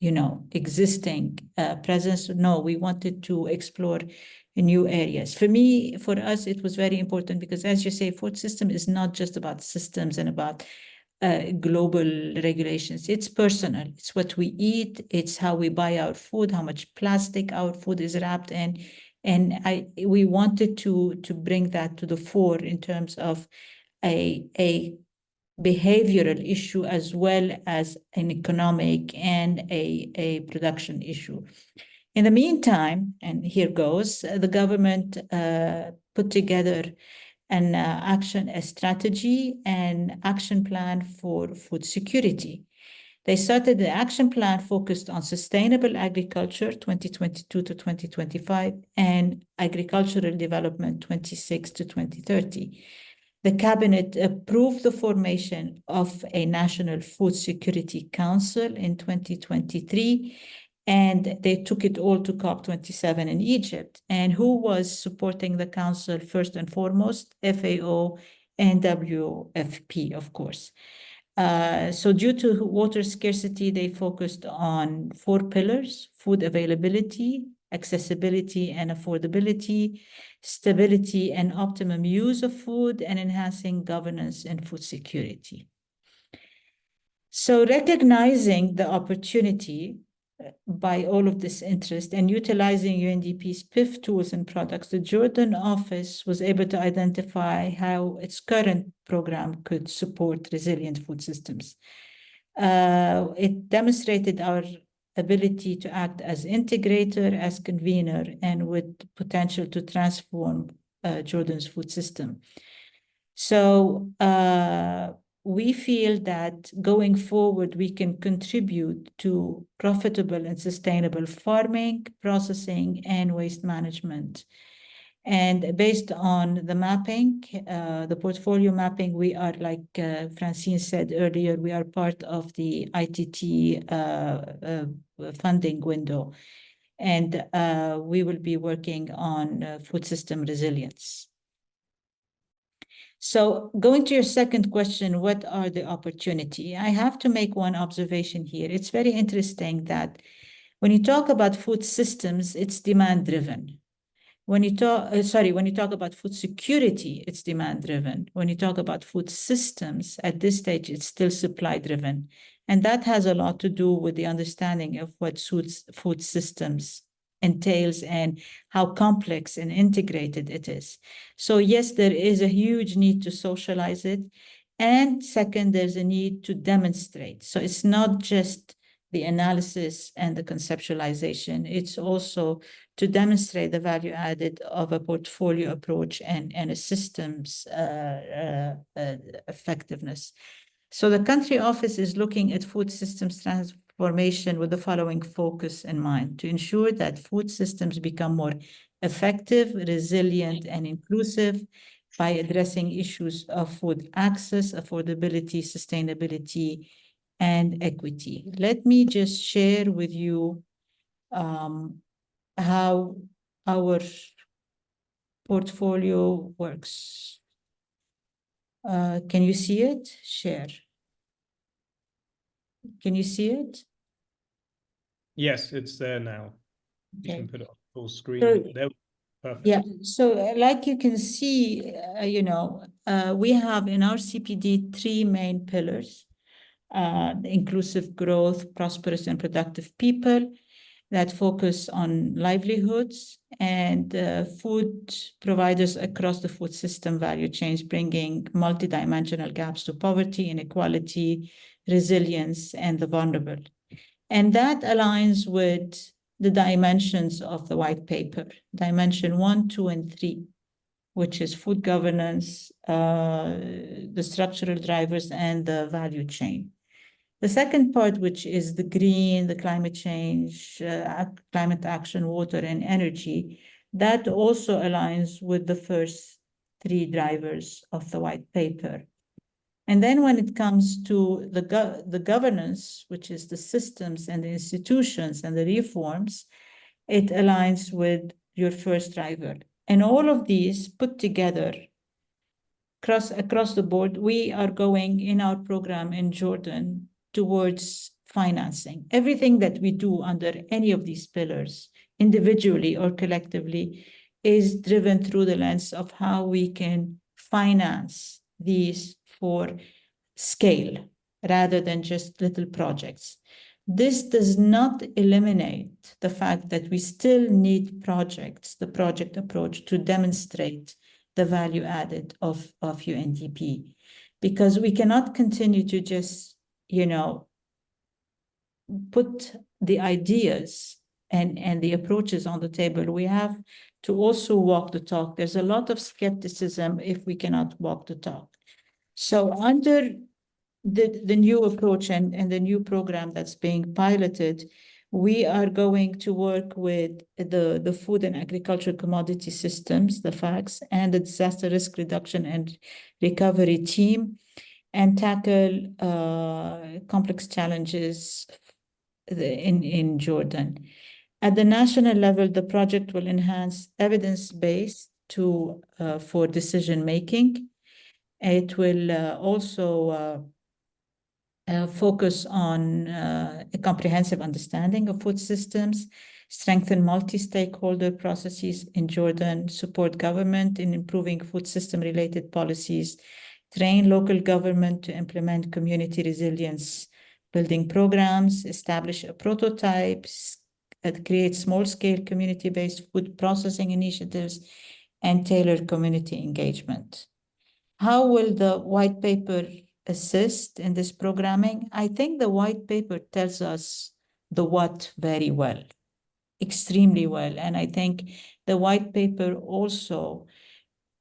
Speaker 4: existing presence. No, we wanted to explore new areas. For us, it was very important because, as you say, food system is not just about systems and about global regulations. It's personal. It's what we eat. It's how we buy our food, how much plastic our food is wrapped in. And we wanted to bring that to the fore in terms of a behavioral issue as well as an economic and a production issue. In the meantime, and here goes, the government put together a strategy and action plan for food security. They started the action plan focused on sustainable agriculture 2022 to 2025 and agricultural development 26 to 2030. The cabinet approved the formation of a National Food Security Council in 2023, and they took it all to COP27 in Egypt. And who was supporting the council first and foremost? FAO and WFP, of course. So due to water scarcity, they focused on 4 pillars: food availability, accessibility and affordability, stability and optimum use of food, and enhancing governance and food security. So recognizing the opportunity by all of this interest and utilizing UNDP's PIF tools and products, the Jordan office was able to identify how its current program could support resilient food systems. It demonstrated our ability to act as integrator, as convener, and with potential to transform Jordan's food system. So we feel that going forward, we can contribute to profitable and sustainable farming, processing, and waste management. And based on the mapping, the portfolio mapping, we are, like Francine said earlier, we are part of the ITT funding window. And we will be working on food system resilience. So going to your second question, what are the opportunity? I have to make one observation here. It's very interesting that when you talk about food systems, it's demand-driven. When you talk, when you talk about food security, it's demand-driven. When you talk about food systems, at this stage, it's still supply-driven. And that has a lot to do with the understanding of what food systems entails and how complex and integrated it is. So yes, there is a huge need to socialize it. And second, there's a need to demonstrate. So it's not just the analysis and the conceptualization, it's also to demonstrate the value added of a portfolio approach and a systems effectiveness. So the country office is looking at food systems transformation with the following focus in mind: to ensure that food systems become more effective, resilient, and inclusive by addressing issues of food access, affordability, sustainability, and equity. Let me just share with you how our portfolio works. Can you see it? Share. Can you see it?
Speaker 1: Yes, it's there now.
Speaker 4: Okay.
Speaker 1: You can put it on full screen.
Speaker 4: So,
Speaker 1: there. Perfect.
Speaker 4: Yeah, so like you can see, we have in our CPD 3 main pillars: inclusive growth, prosperous and productive people that focus on livelihoods, and food providers across the food system value chains, bringing multidimensional gaps to poverty, inequality, resilience, and the vulnerable. And that aligns with the dimensions of the white paper, dimension 1, 2, and 3, which is food governance, the structural drivers, and the value chain. The second part, which is the green, the climate change, climate action, water, and energy, that also aligns with the first 3 drivers of the white paper. And then when it comes to the governance, which is the systems and the institutions and the reforms, it aligns with your first driver. And all of these put together across the board, we are going in our program in Jordan towards financing. Everything that we do under any of these pillars, individually or collectively, is driven through the lens of how we can finance these for scale rather than just little projects. This does not eliminate the fact that we still need projects, the project approach, to demonstrate the value added of UNDP, because we cannot continue to just, put the ideas and the approaches on the table. We have to also walk the talk. There's a lot of skepticism if we cannot walk the talk. So under the new approach and the new program that's being piloted, we are going to work with the Food and Agriculture Commodity Systems, the FACS, and the Disaster Risk Reduction and Recovery Team, and tackle complex challenges in Jordan. At the national level, the project will enhance evidence-based for decision-making. It will also focus on a comprehensive understanding of food systems, strengthen multi-stakeholder processes in Jordan, support government in improving food system-related policies, train local government to implement community resilience building programs, establish a prototype, create small-scale community-based food processing initiatives, and tailor community engagement. How will the white paper assist in this programming? I think the white paper tells us the what very well, extremely well. And I think the white paper also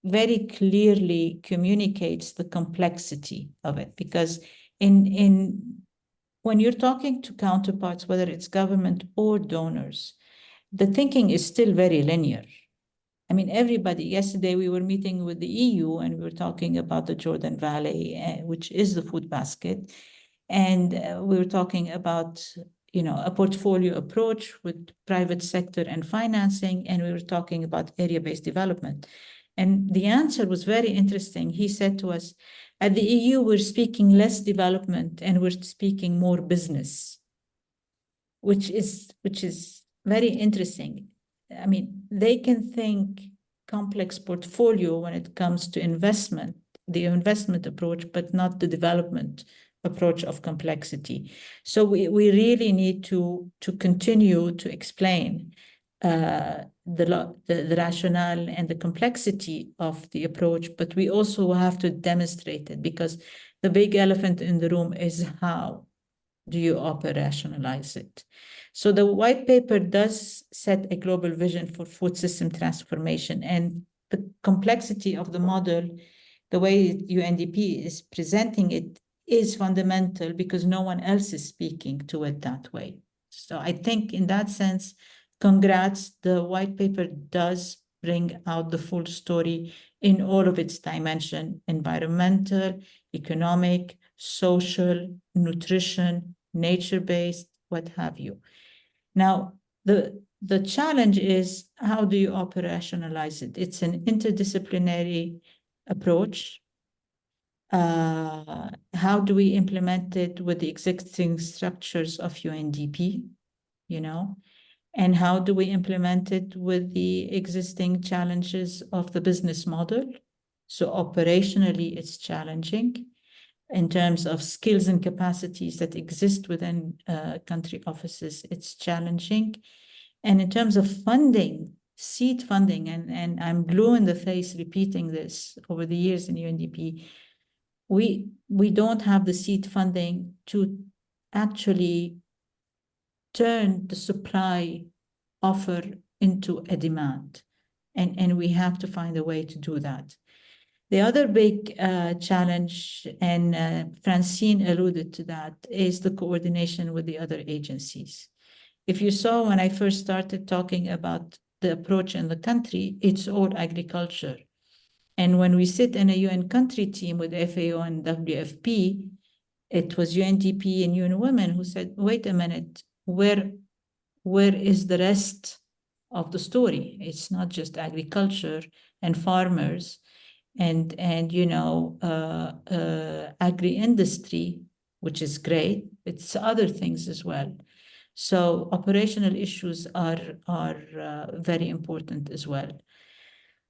Speaker 4: very clearly communicates the complexity of it, because when you're talking to counterparts, whether it's government or donors, the thinking is still very linear. I mean, yesterday we were meeting with the EU and we were talking about the Jordan Valley, which is the food basket. And we were talking about, a portfolio approach with private sector and financing. And we were talking about area-based development. And the answer was very interesting. He said to us, at the EU, we're speaking less development and we're speaking more business, which is very interesting. I mean, they can think complex portfolio when it comes to investment, the investment approach, but not the development approach of complexity. So we really need to continue to explain the rationale and the complexity of the approach, but we also have to demonstrate it, because the big elephant in the room is how do you operationalize it? So the white paper does set a global vision for food system transformation, and the complexity of the model, the way UNDP is presenting it, is fundamental because no one else is speaking to it that way. So I think in that sense, congrats, the white paper does bring out the full story in all of its dimension: environmental, economic, social, nutrition, nature-based, what have you. Now, the challenge is, how do you operationalize it? It's an interdisciplinary approach. How do we implement it with the existing structures of UNDP, and how do we implement it with the existing challenges of the business model? So operationally, it's challenging. In terms of skills and capacities that exist within country offices, it's challenging. And in terms of funding, seed funding, and I'm blue in the face repeating this over the years in UNDP, we don't have the seed funding to actually turn the supply offer into a demand. And we have to find a way to do that. The other big challenge, and Francine alluded to that, is the coordination with the other agencies. If you saw when I first started talking about the approach in the country, it's all agriculture. And when we sit in a UN country team with FAO and WFP, it was UNDP and UN Women who said, wait a minute, where is the rest of the story? It's not just agriculture and farmers and agri-industry, which is great, It's other things as well. So operational issues are very important as well.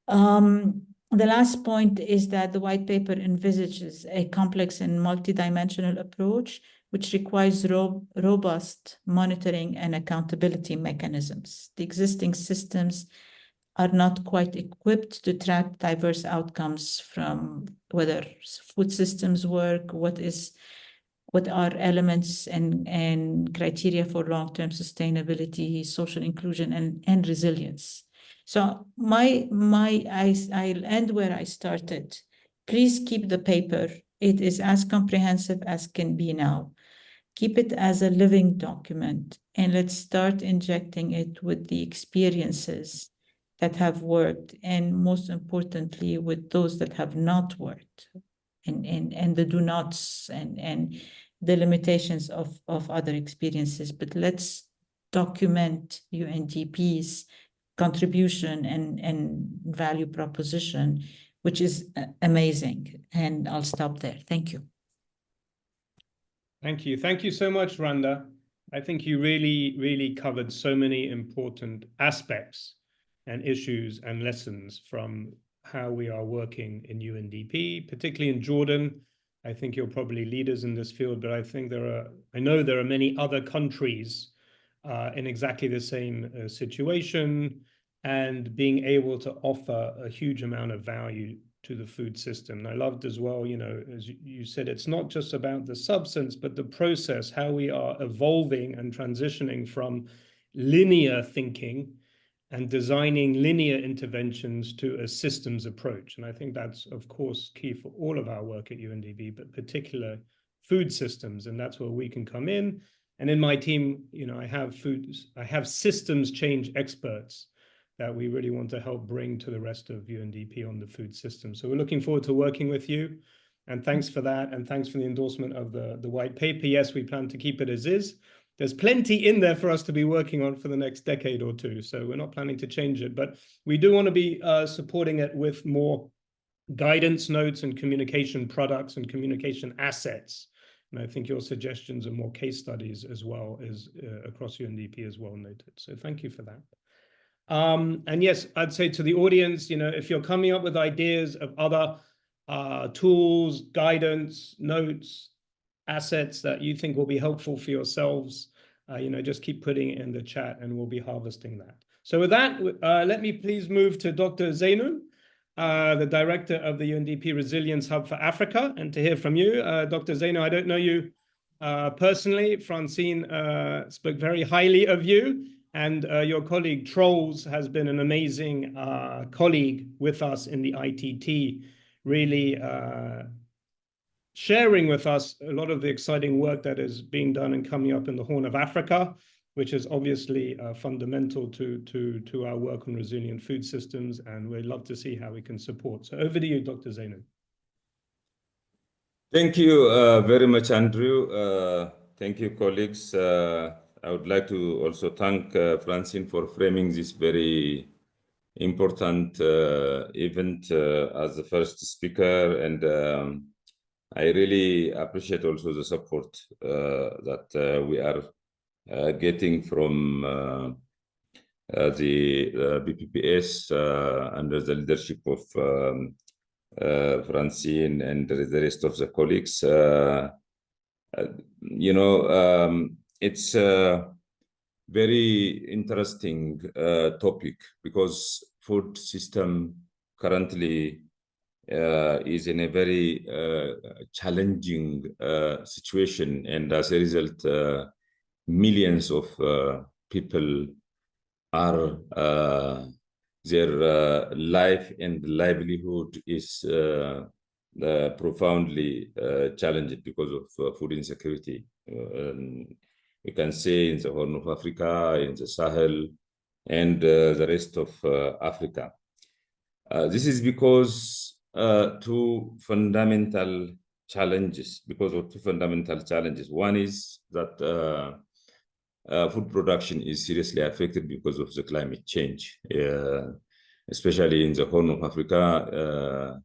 Speaker 4: The last point is that the white paper envisages a complex and multidimensional approach, which requires robust monitoring and accountability mechanisms. The existing systems are not quite equipped to track diverse outcomes from whether food systems work, what are elements and criteria for long-term sustainability, social inclusion, and resilience. So I'll end where I started. Please keep the paper. It is as comprehensive as can be now. Keep it as a living document, and let's start injecting it with the experiences that have worked, and most importantly, with those that have not worked, and the do nots and the limitations of other experiences. But let's document UNDP's contribution and value proposition, which is amazing. And I'll stop there. Thank you.
Speaker 1: Thank you. Thank you so much, Randa. I think you really covered so many important aspects and issues and lessons from how we are working in UNDP, particularly in Jordan. I think you're probably leaders in this field, but I know there are many other countries in exactly the same situation, and being able to offer a huge amount of value to the food system. And I loved as well, as you said, it's not just about the substance, but the process, how we are evolving and transitioning from linear thinking and designing linear interventions to a systems approach. And I think that's, of course, key for all of our work at UNDP, but particular food systems. And that's where we can come in. And in my team, I have systems change experts that we really want to help bring to the rest of UNDP on the food system. So we're looking forward to working with you. And thanks for that. And thanks for the endorsement of the white paper. Yes, we plan to keep it as is. There's plenty in there for us to be working on for the next decade or two. So we're not planning to change it, but we do want to be supporting it with more guidance notes and communication products and communication assets. And I think your suggestions are more case studies as well as across UNDP as well noted. So thank you for that. And yes, I'd say to the audience, if you're coming up with ideas of other tools, guidance, notes, assets that you think will be helpful for yourselves, just keep putting it in the chat and we'll be harvesting that. So with that, let me please move to Dr. Zeynu, the director of the UNDP Resilience Hub for Africa, and to hear from you. Dr. Zeynu, I don't know you personally. Francine spoke very highly of you, and your colleague Trolls has been an amazing colleague with us in the ITT, really sharing with us a lot of the exciting work that is being done and coming up in the Horn of Africa, which is obviously fundamental to our work on resilient food systems, and we'd love to see how we can support. So over to you, Dr. Zeynu.
Speaker 5: Thank you very much, Andrew. Thank you, colleagues. I would like to also thank Francine for framing this very important event as the first speaker, and I really appreciate also the support that we are getting from the BPPS under the leadership of Francine and the rest of the colleagues. It's a very interesting topic because food system currently is in a very challenging situation, and as a result, millions of people are their life and livelihood is profoundly challenged because of food insecurity. You can say in the Horn of Africa, in the Sahel, and the rest of Africa. This is because two fundamental challenges. One is that food production is seriously affected because of the climate change, especially in the Horn of Africa.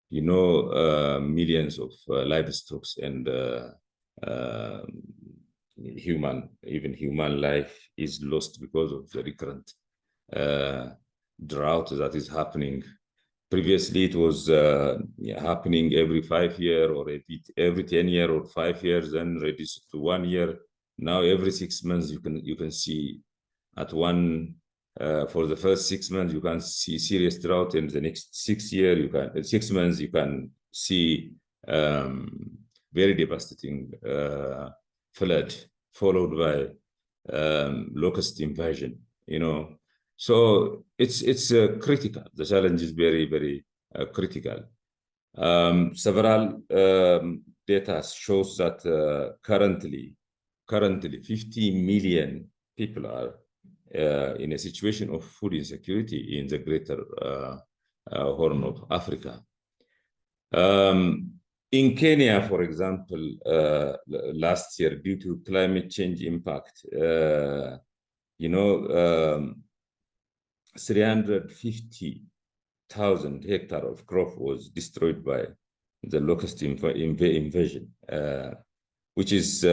Speaker 5: Millions of livestock and even human life is lost because of the recurrent drought that is happening. Previously, it was happening every 5 years or every 10 years or 5 years, then reduced to 1 year. Now every 6 months you can see at one. For the first 6 months you can see serious drought, and the next 6 months you can see very devastating flood followed by locust invasion. So it's critical. The challenge is very, very critical. Several data shows that currently 50 million people are in a situation of food insecurity in the greater Horn of Africa. In Kenya, for example, last year, due to climate change impact, 350,000 hectares of crop was destroyed by the locust invasion, which is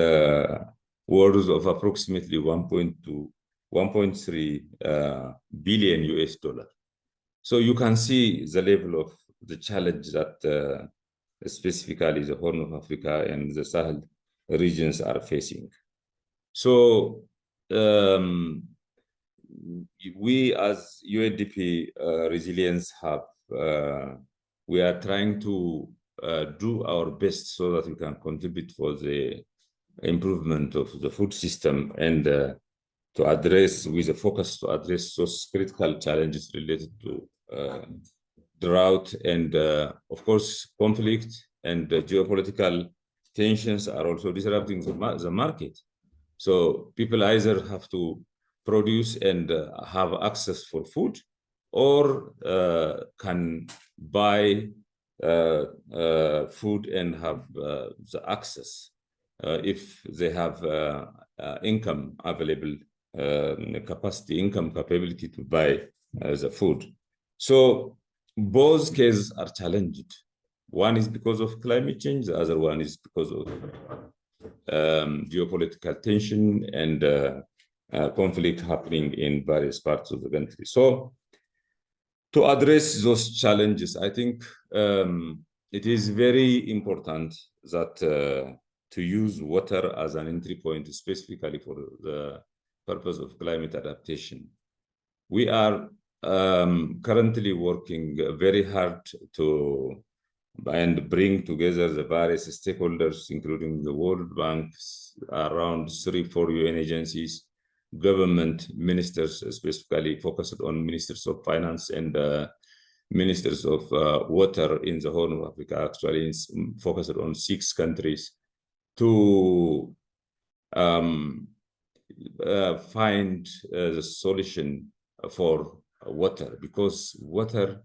Speaker 5: worth of approximately 1.3 billion US dollar. So you can see the level of the challenge that specifically the Horn of Africa and the Sahel regions are facing. So we as UNDP Resilience Hub, we are trying to do our best so that we can contribute for the improvement of the food system and to address, with a focus to address those critical challenges related to drought and of course conflict and geopolitical tensions are also disrupting the market. So people either have to produce and have access for food, or can buy food and have the access if they have income available, income capability to buy the food. So both cases are challenged. One is because of climate change, the other one is because of geopolitical tension and conflict happening in various parts of the country. So to address those challenges, I think it is very important that to use water as an entry point, specifically for the purpose of climate adaptation. We are currently working very hard to bring together the various stakeholders, including the World Bank, around 3-4 UN agencies, government ministers, specifically focused on ministers of finance and ministers of water in the Horn of Africa, actually focused on 6 countries, to find the solution for water, because water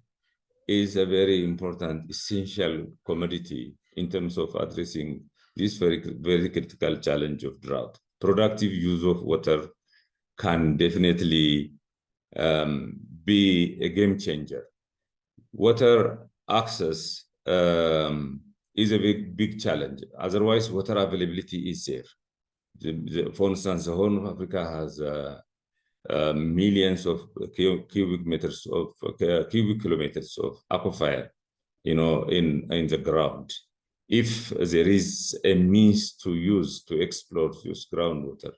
Speaker 5: is a very important, essential commodity in terms of addressing this very, very critical challenge of drought. Productive use of water can definitely be a game changer. Water access is a big challenge. Otherwise, water availability is there. For instance, the Horn of Africa has millions of cubic kilometers of aquifer, in the ground. If there is a means to use to explore this groundwater,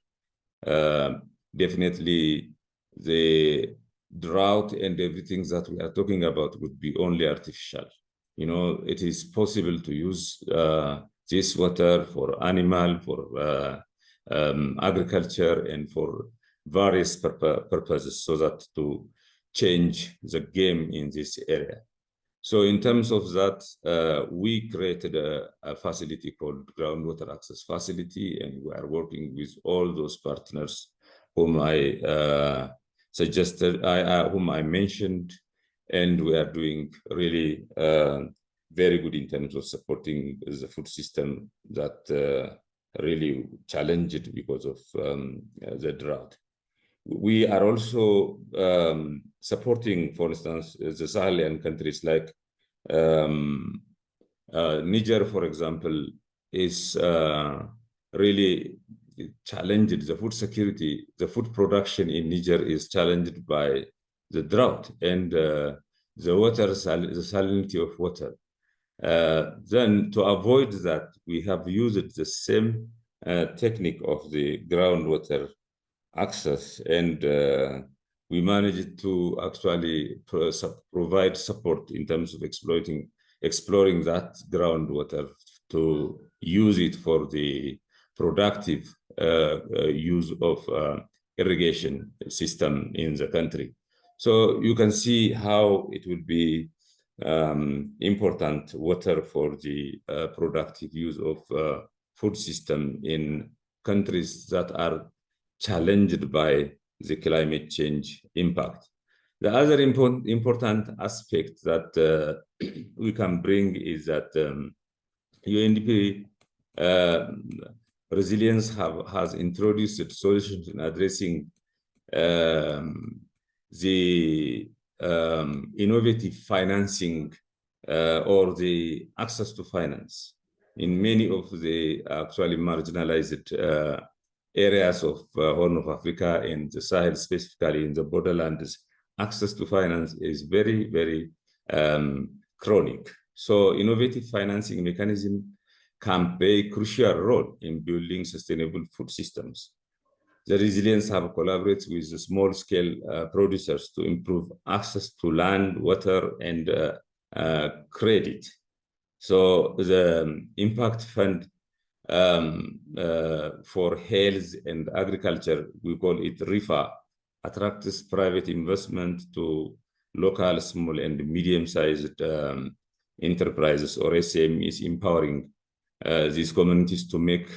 Speaker 5: definitely the drought and everything that we are talking about would be only artificial. It is possible to use this water for animal, for agriculture, and for various purposes, so that to change the game in this area. So in terms of that, we created a facility called Groundwater Access Facility, and we are working with all those partners whom I whom I mentioned, and we are doing really very good in terms of supporting the food system that really challenged because of the drought. We are also supporting, for instance, the Sahelian countries like Niger, for example, is really challenged, the food security, the food production in Niger is challenged by the drought and the water, the salinity of water. Then to avoid that, we have used the same technique of the groundwater access, and we managed to actually provide support in terms of exploring that groundwater to use it for the productive use of irrigation system in the country. So you can see how it will be important water for the productive use of food system in countries that are challenged by the climate change impact. The other important aspect that we can bring is that UNDP Resilience has introduced solutions in addressing the innovative financing or the access to finance in many of the actually marginalized areas of Horn of Africa and the Sahel, specifically in the borderlands. Access to finance is very, very chronic. So innovative financing mechanism can play a crucial role in building sustainable food systems. The Resilience Hub collaborates with the small-scale producers to improve access to land, water, and credit. So the Impact Fund for Health and Agriculture, we call it RIFA, attracts private investment to local, small, and medium-sized enterprises or SMEs, empowering these communities to make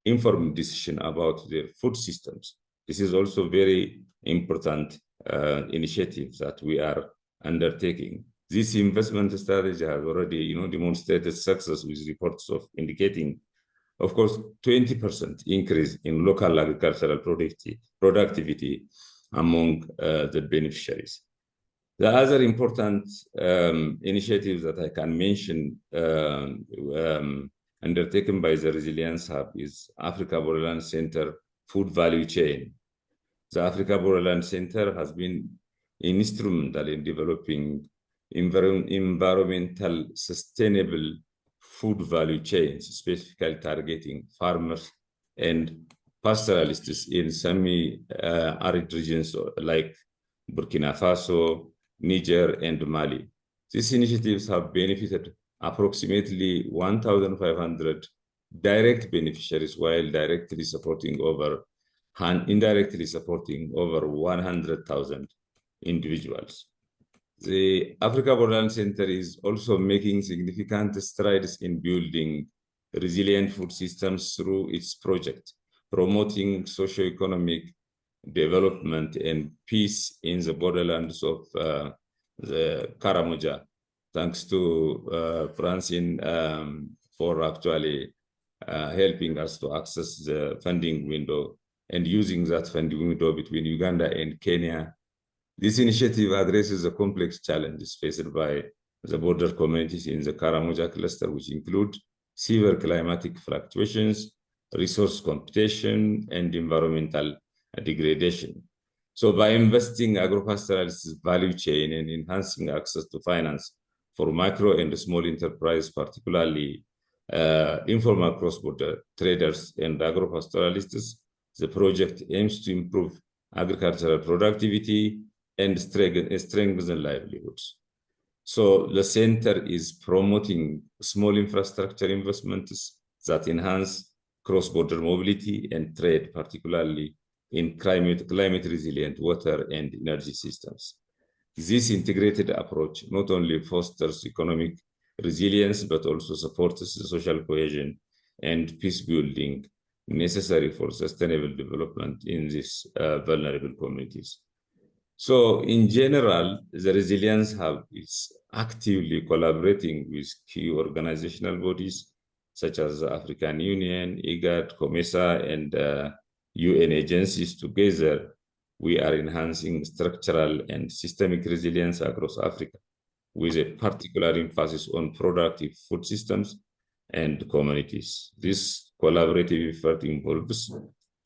Speaker 5: informed decision about their food systems. This is also very important initiative that we are undertaking. This investment strategy has already, demonstrated success with reports of indicating, of course, 20% increase in local agricultural productivity among the beneficiaries. The other important initiatives that I can mention undertaken by the Resilience Hub is Africa Borderland Center Food Value Chain. The Africa Borderland Center has been instrumental in developing environmental sustainable food value chains, specifically targeting farmers and pastoralists in semi-arid regions like Burkina Faso, Niger, and Mali. These initiatives have benefited approximately 1,500 direct beneficiaries, while indirectly supporting over 100,000 individuals. The Africa Borderland Center is also making significant strides in building resilient food systems through its project, promoting socio-economic development and peace in the borderlands of the Karamoja. Thanks to Francine for actually helping us to access the funding window and using that funding window between Uganda and Kenya. This initiative addresses the complex challenges faced by the border communities in the Karamoja cluster, which include severe climatic fluctuations, resource competition, and environmental degradation. So by investing agropastoralist value chain and enhancing access to finance for micro and small enterprise, particularly informal cross-border traders and agropastoralists, the project aims to improve agricultural productivity and strengthen livelihoods. So the center is promoting small infrastructure investments that enhance cross-border mobility and trade, particularly in climate resilient water and energy systems. This integrated approach not only fosters economic resilience, but also supports the social cohesion and peace building necessary for sustainable development in these vulnerable communities. So in general, the Resilience Hub is actively collaborating with key organizational bodies such as the African Union, IGAD, COMESA, and UN agencies. Together, we are enhancing structural and systemic resilience across Africa, with a particular emphasis on productive food systems and communities. This collaborative effort involves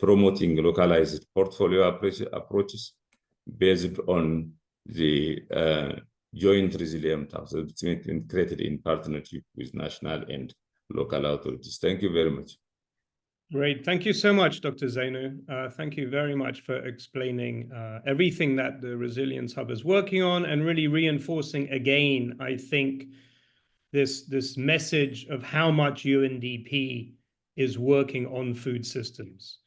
Speaker 5: promoting localized portfolio approaches based on the joint resilient assessment created in partnership with national and local authorities. Thank you very much.
Speaker 1: Great. Thank you so much, Dr. Zeynu. Thank you very much for explaining everything that the Resilience Hub is working on and really reinforcing again, I think, this message of how much UNDP is working on food systems,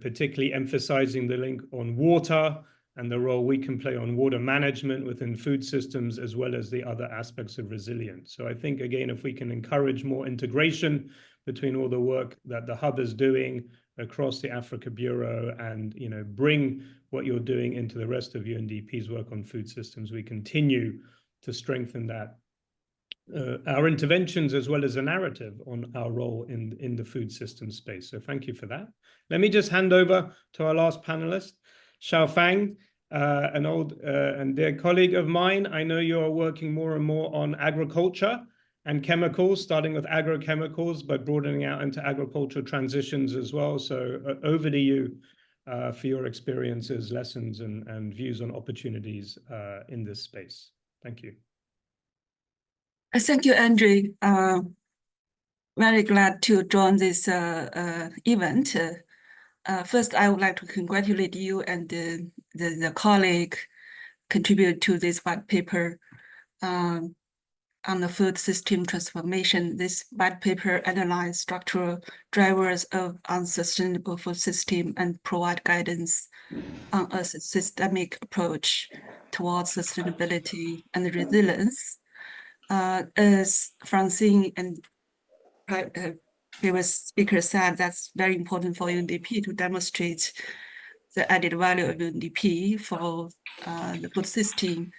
Speaker 1: particularly emphasizing the link on water and the role we can play on water management within food systems, as well as the other aspects of resilience. So I think, again, if we can encourage more integration between all the work that the Hub is doing across the Africa Bureau and, bring what you're doing into the rest of UNDP's work on food systems, we continue to strengthen that, our interventions as well as a narrative on our role in the food system space. So thank you for that. Let me just hand over to our last panelist, Xiofang, an old and dear colleague of mine. I know you are working more and more on agriculture and chemicals, starting with agrochemicals, but broadening out into agricultural transitions as well. So over to you for your experiences, lessons, and views on opportunities in this space. Thank you.
Speaker 6: Thank you, Andrew. Very glad to join this event. First, I would like to congratulate you and the colleague contributed to this white paper on the food system transformation. This white paper analyzes structural drivers of unsustainable food system and provide guidance on a systemic approach towards sustainability and resilience. As Francine and previous speaker said, that's very important for UNDP to demonstrate the added value of UNDP for the food system.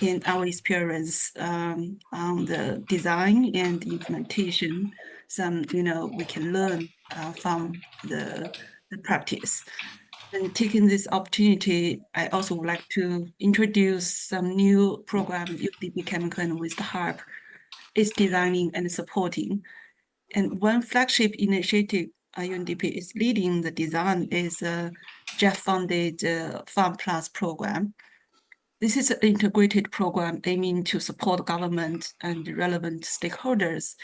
Speaker 6: In our experience on the design and implementation, we can learn from the practice. And taking this opportunity, I also would like to introduce some new programs UNDP Chemical and with the Hub is designing and supporting. And one flagship initiative UNDP is leading the design is a JEF-funded Farm Plus program. This is an integrated program aiming to support government and relevant stakeholders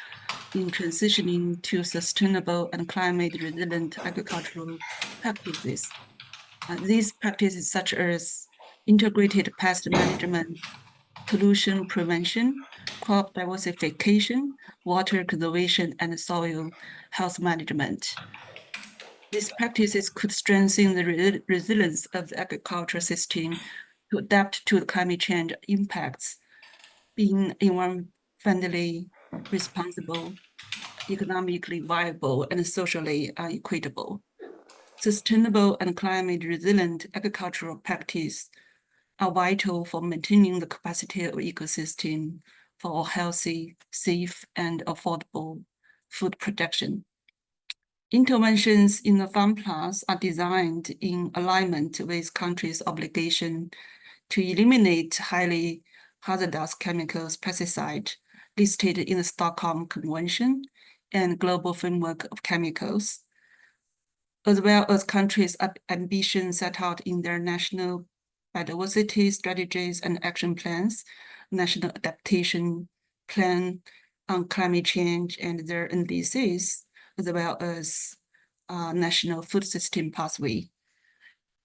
Speaker 6: in transitioning to sustainable and climate-resilient agricultural practices. These practices such as integrated pest management, pollution prevention, crop diversification, water conservation, and soil health management. These practices could strengthen the resilience of the agricultural system to adapt to the climate change impacts, being environmentally responsible, economically viable, and socially equitable. Sustainable and climate-resilient agricultural practices are vital for maintaining the capacity of ecosystem for healthy, safe, and affordable food production. Interventions in the Farm Plus are designed in alignment with countries' obligation to eliminate highly hazardous chemicals, pesticides listed in the Stockholm Convention and Global Framework of Chemicals, as well as countries' ambitions set out in their national biodiversity strategies and action plans, national adaptation plan on climate change and their NDCs, as well as national food system pathway.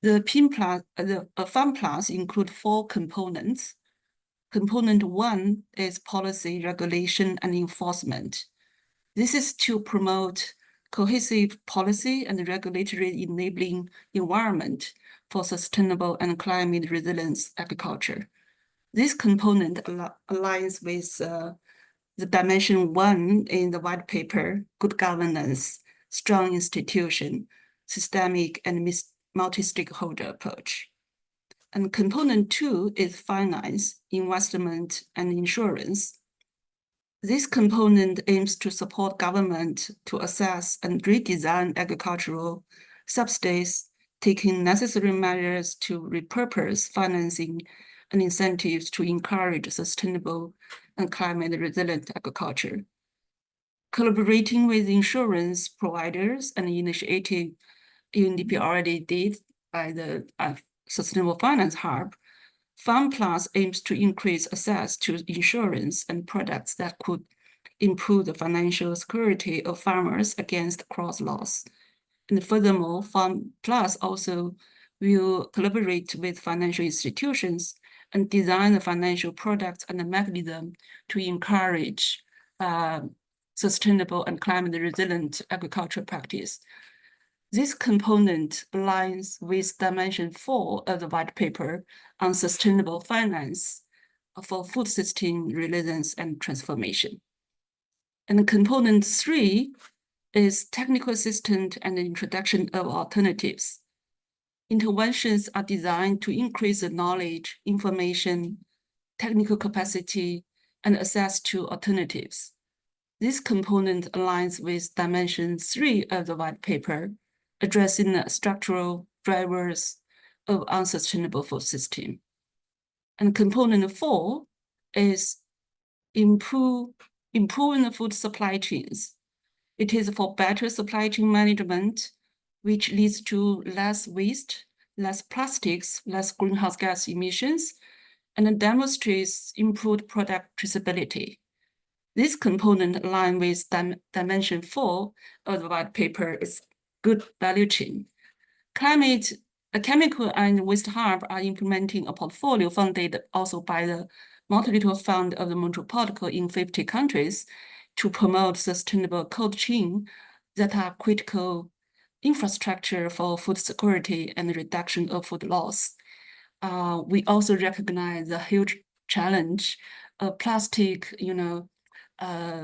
Speaker 6: The Farm Plus include 4 components. Component 1 is policy, regulation, and enforcement. This is to promote cohesive policy and regulatory enabling environment for sustainable and climate resilience agriculture. This component aligns with the dimension 1 in the white paper, good governance, strong institution, systemic and multi-stakeholder approach. And component 2 is finance, investment, and insurance. This component aims to support government to assess and redesign agricultural subsidies, taking necessary measures to repurpose financing and incentives to encourage sustainable and climate-resilient agriculture. Collaborating with insurance providers and initiative UNDP already did by the Sustainable Finance Hub, Farm Plus aims to increase access to insurance and products that could improve the financial security of farmers against cross loss. And furthermore, Farm Plus also will collaborate with financial institutions and design the financial products and the mechanism to encourage sustainable and climate resilient agricultural practice. This component aligns with Dimension 4 of the white paper on sustainable finance for food system resilience and transformation. And component 3 is technical assistance and the introduction of alternatives. Interventions are designed to increase the knowledge, information, technical capacity, and access to alternatives. This component aligns with Dimension 3 of the white paper, addressing the structural drivers of unsustainable food system. And component 4 is improving the food supply chains. It is for better supply chain management, which leads to less waste, less plastics, less greenhouse gas emissions, and demonstrates improved product traceability. This component aligns with Dimension 4 of the white paper is good value chain. Chemical and Waste Hub are implementing a portfolio funded also by the Multilateral Fund of the Montreal Protocol in 50 countries to promote sustainable cold chain that are critical infrastructure for food security and reduction of food loss. We also recognize the huge challenge of plastic,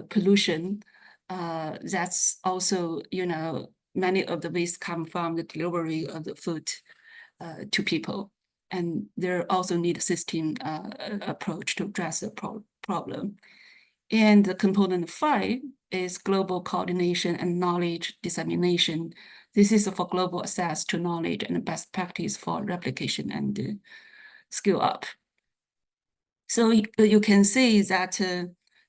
Speaker 6: pollution. That's also, many of the waste come from the delivery of the food to people. And there also need a system approach to address the problem. And the component 5 is global coordination and knowledge dissemination. This is for global access to knowledge and best practice for replication and skill up. So you can see that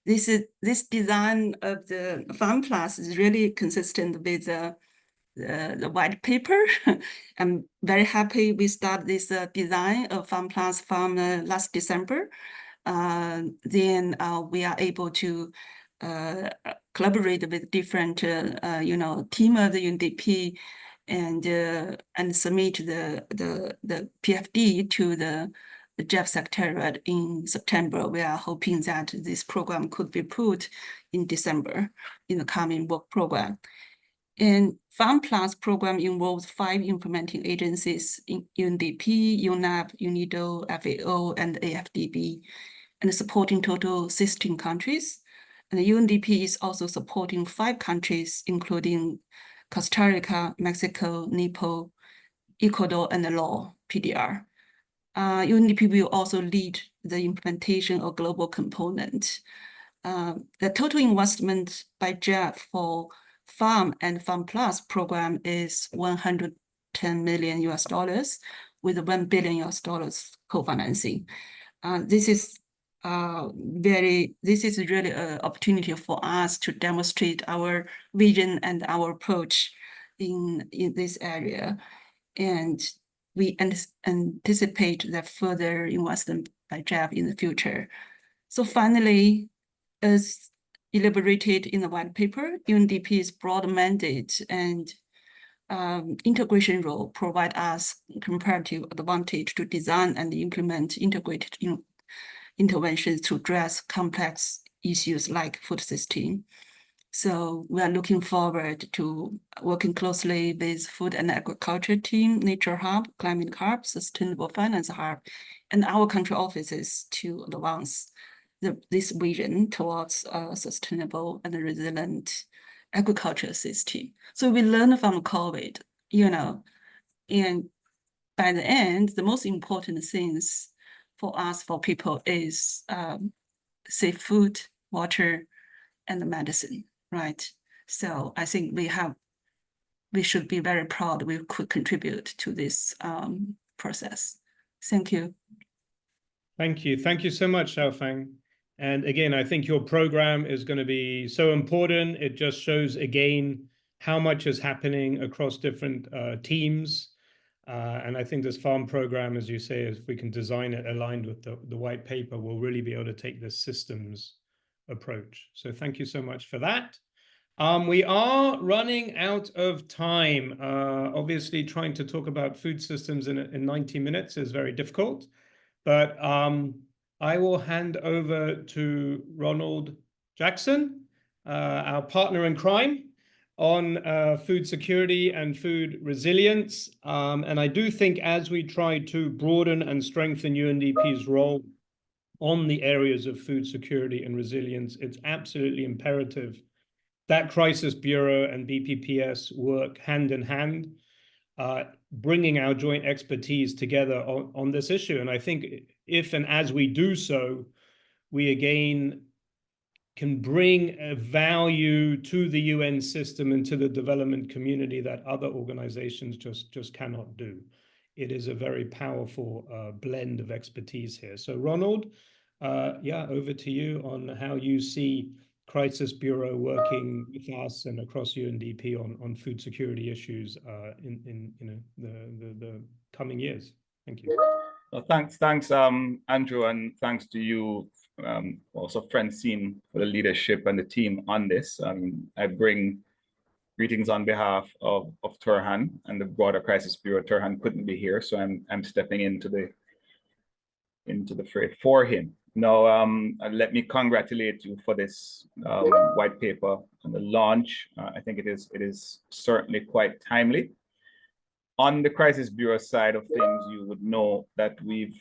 Speaker 6: this design of the Farm Plus is really consistent with the white paper. I'm very happy we start this design of Farm Plus from last December. Then we are able to collaborate with different, team of the UNDP and submit the PFD to the JEF Secretariat in September. We are hoping that this program could be put in December in the coming work program. And Farm Plus program involves 5 implementing agencies in UNDP, UNEP, UNIDO, FAO, and AFDB, and supporting total 16 countries. And the UNDP is also supporting 5 countries, including Costa Rica, Mexico, Nepal, Ecuador, and Laos, PDR. UNDP will also lead the implementation of global component. The total investment by JEF for Farm and Farm Plus program is $110 million with $1 billion co-financing. This is really an opportunity for us to demonstrate our vision and our approach in this area. And we anticipate that further investment by JEF in the future. So finally, as elaborated in the white paper, UNDP's broad mandate and integration role provide us comparative advantage to design and implement integrated interventions to address complex issues like food system. So we are looking forward to working closely with Food and Agriculture Team, Nature Hub, Climate Hub, Sustainable Finance Hub, and our country offices to advance this vision towards a sustainable and resilient agriculture system. So we learned from COVID, and by the end, the most important things for us, for people, is safe food, water, and medicine, right? So I think we should be very proud we could contribute to this process. Thank you.
Speaker 1: Thank you. Thank you so much, Xiofang. And again, I think your program is going to be so important. It just shows again how much is happening across different teams. And I think this farm program, as you say, if we can design it aligned with the white paper, we'll really be able to take this systems approach. So thank you so much for that. We are running out of time. Obviously, trying to talk about food systems in 90 minutes is very difficult, but I will hand over to Ronald Jackson, our partner in crime, on food security and food resilience. And I do think as we try to broaden and strengthen UNDP's role on the areas of food security and resilience, it's absolutely imperative that Crisis Bureau and BPPS work hand in hand, bringing our joint expertise together on this issue. And I think if and as we do so, we again can bring a value to the UN system and to the development community that other organizations just cannot do. It is a very powerful blend of expertise here. So Ronald, yeah, over to you on how you see Crisis Bureau working with us and across UNDP on food security issues in the coming years. Thank you.
Speaker 7: Well, thanks, Andrew, and thanks to you, also Francine, for the leadership and the team on this. I bring greetings on behalf of Turhan and the broader Crisis Bureau. Turhan couldn't be here, so I'm stepping into the fray for him. Now, let me congratulate you for this white paper and the launch. I think it is certainly quite timely. On the Crisis Bureau side of things, you would know that we've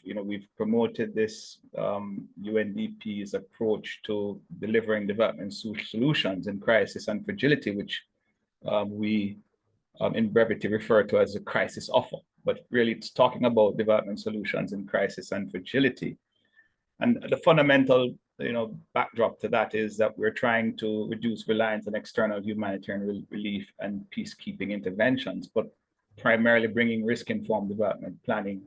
Speaker 7: promoted this UNDP's approach to delivering development solutions in crisis and fragility, which we in brevity refer to as a crisis offer. But really, it's talking about development solutions in crisis and fragility. And the fundamental backdrop to that is that we're trying to reduce reliance on external humanitarian relief and peacekeeping interventions, but primarily bringing risk-informed development planning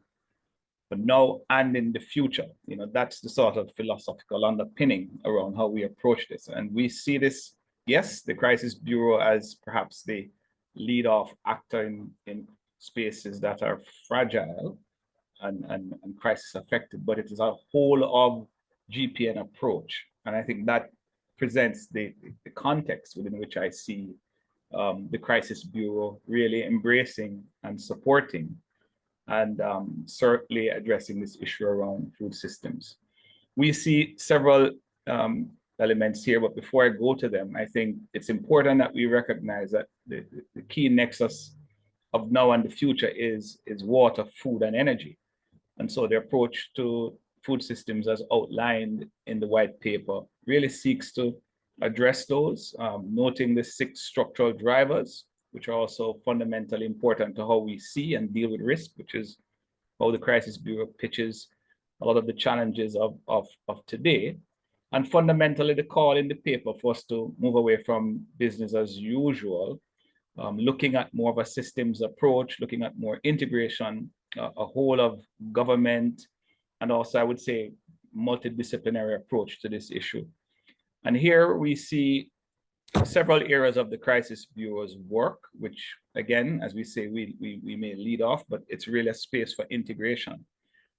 Speaker 7: for now and in the future. That's the sort of philosophical underpinning around how we approach this. And we see this, yes, the Crisis Bureau as perhaps the lead-off actor in spaces that are fragile and crisis affected, but it is a whole of GPN approach. And I think that presents the context within which I see the Crisis Bureau really embracing and supporting and certainly addressing this issue around food systems. We see several elements here, but before I go to them, I think it's important that we recognize that the key nexus of now and the future is water, food, and energy. And so the approach to food systems as outlined in the white paper really seeks to address those, noting the 6 structural drivers, which are also fundamentally important to how we see and deal with risk, which is how the Crisis Bureau pitches a lot of the challenges of today. And fundamentally, the call in the paper for us to move away from business as usual, looking at more of a systems approach, looking at more integration, a whole of government, and also I would say multidisciplinary approach to this issue. And here we see several areas of the Crisis Bureau's work, which again, as we say, we may lead off, but it's really a space for integration.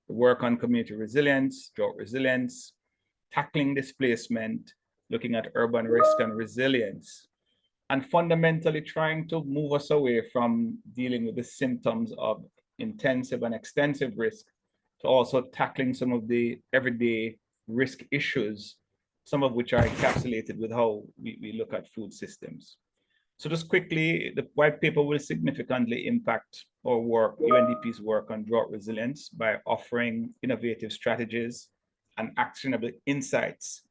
Speaker 7: The work on community resilience, drought resilience, tackling displacement, looking at urban risk and resilience, and fundamentally trying to move us away from dealing with the symptoms of intensive and extensive risk to also tackling some of the everyday risk issues, some of which are encapsulated with how we look at food systems. So just quickly, the white paper will significantly impact our work, UNDP's work on drought resilience by offering innovative strategies and actionable insights.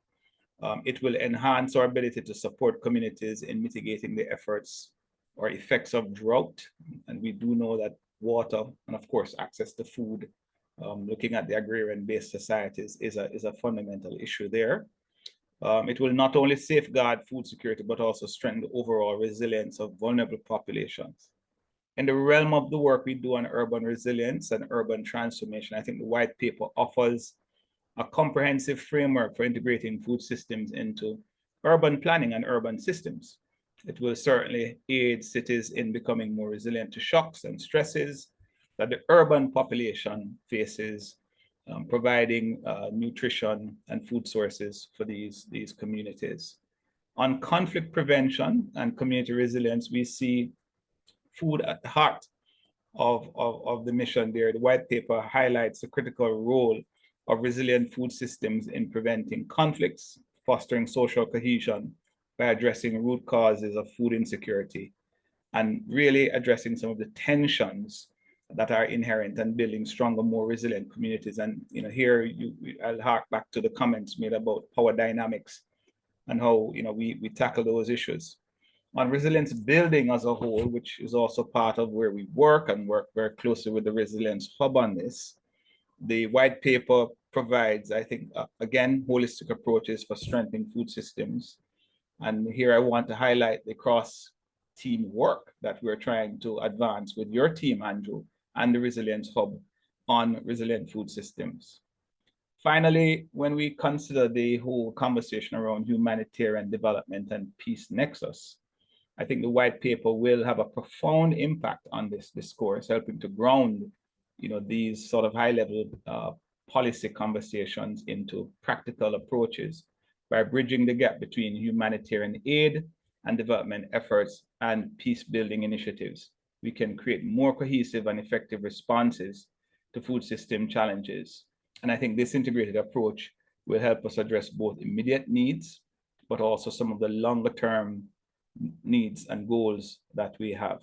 Speaker 7: It will enhance our ability to support communities in mitigating the efforts or effects of drought. And we do know that water and of course access to food, looking at the agrarian-based societies is a fundamental issue there. It will not only safeguard food security, but also strengthen the overall resilience of vulnerable populations. In the realm of the work we do on urban resilience and urban transformation, I think the white paper offers a comprehensive framework for integrating food systems into urban planning and urban systems. It will certainly aid cities in becoming more resilient to shocks and stresses that the urban population faces, providing nutrition and food sources for these communities. On conflict prevention and community resilience, we see food at the heart of the mission there. The white paper highlights the critical role of resilient food systems in preventing conflicts, fostering social cohesion by addressing root causes of food insecurity, and really addressing some of the tensions that are inherent and building stronger, more resilient communities. And here I'll hark back to the comments made about power dynamics and how we tackle those issues. On resilience building as a whole, which is also part of where we work and work very closely with the Resilience Hub on this, the white paper provides, I think, again, holistic approaches for strengthening food systems. And here I want to highlight the cross-team work that we're trying to advance with your team, Andrew, and the Resilience Hub on resilient food systems. Finally, when we consider the whole conversation around humanitarian development and peace nexus, I think the white paper will have a profound impact on this discourse, helping to ground, these sort of high-level policy conversations into practical approaches by bridging the gap between humanitarian aid and development efforts and peace-building initiatives. We can create more cohesive and effective responses to food system challenges. And I think this integrated approach will help us address both immediate needs, but also some of the longer-term needs and goals that we have.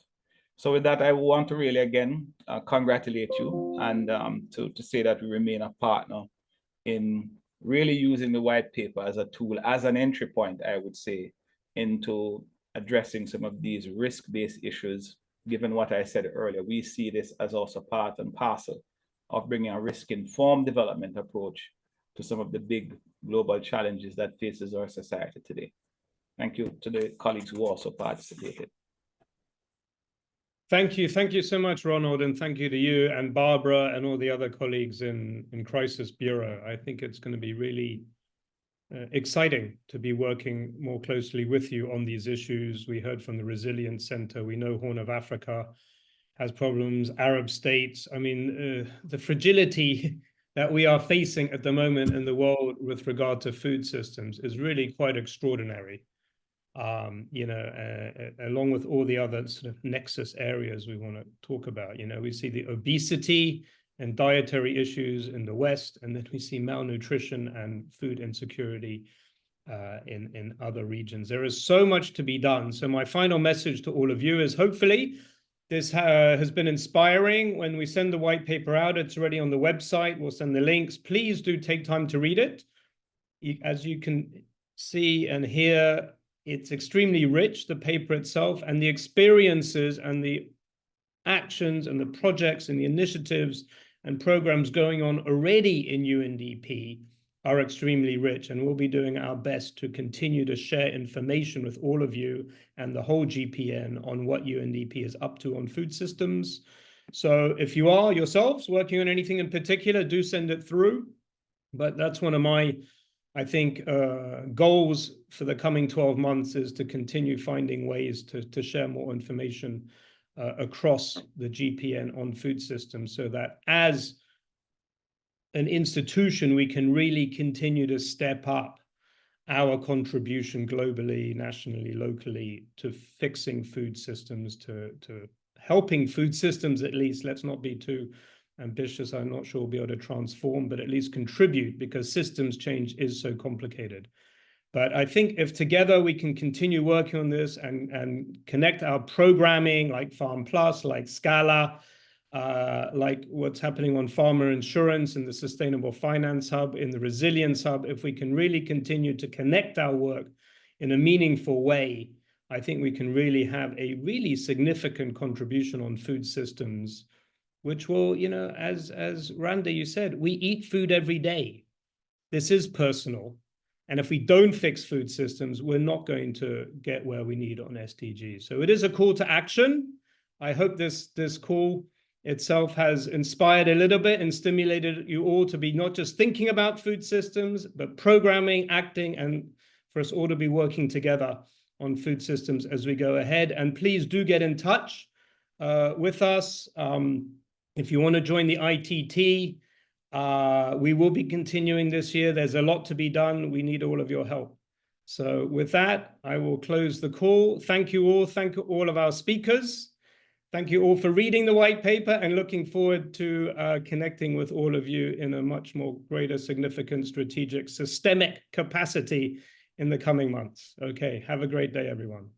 Speaker 7: So with that, I want to really, again, congratulate you and to say that we remain a partner in really using the white paper as a tool, as an entry point, I would say, into addressing some of these risk-based issues. Given what I said earlier, we see this as also part and parcel of bringing a risk-informed development approach to some of the big global challenges that faces our society today. Thank you to the colleagues who also participated.
Speaker 1: Thank you so much, Ronald, and thank you to you and Barbara and all the other colleagues in Crisis Bureau. I think it's going to be really exciting to be working more closely with you on these issues. We heard from the Resilience Center. We know Horn of Africa has problems, Arab states. I mean, the fragility that we are facing at the moment in the world with regard to food systems is really quite extraordinary. Along with all the other sort of nexus areas we want to talk about, we see the obesity and dietary issues in the West, and then we see malnutrition and food insecurity in other regions. There is so much to be done. So my final message to all of you is hopefully this has been inspiring. When we send the white paper out, it's already on the website. We'll send the links. Please do take time to read it. As you can see and hear, it's extremely rich, the paper itself, and the experiences and the actions and the projects and the initiatives and programs going on already in UNDP are extremely rich, and we'll be doing our best to continue to share information with all of you and the whole GPN on what UNDP is up to on food systems. So if you are yourselves working on anything in particular, do send it through. But that's one of my, I think, goals for the coming 12 months is to continue finding ways to share more information across the GPN on food systems, so that as an institution, we can really continue to step up our contribution globally, nationally, locally to fixing food systems, to helping food systems at least. Let's not be too ambitious. I'm not sure we'll be able to transform, but at least contribute, because systems change is so complicated. But I think if together we can continue working on this and connect our programming like Farm Plus, like Scala, like what's happening on farmer insurance and the Sustainable Finance Hub, in the Resilience Hub, if we can really continue to connect our work in a meaningful way, I think we can really have a really significant contribution on food systems, which will, as Randa, you said, we eat food every day. This is personal. And if we don't fix food systems, we're not going to get where we need on SDGs. So it is a call to action. I hope this call itself has inspired a little bit and stimulated you all to be not just thinking about food systems, but programming, acting, and for us all to be working together on food systems as we go ahead. And please do get in touch with us. If you want to join the ITT, we will be continuing this year. There's a lot to be done. We need all of your help. So with that, I will close the call. Thank you all. Thank you all of our speakers. Thank you all for reading the white paper, and looking forward to connecting with all of you in a much more greater, significant, strategic, systemic capacity in the coming months. Okay, have a great day, everyone.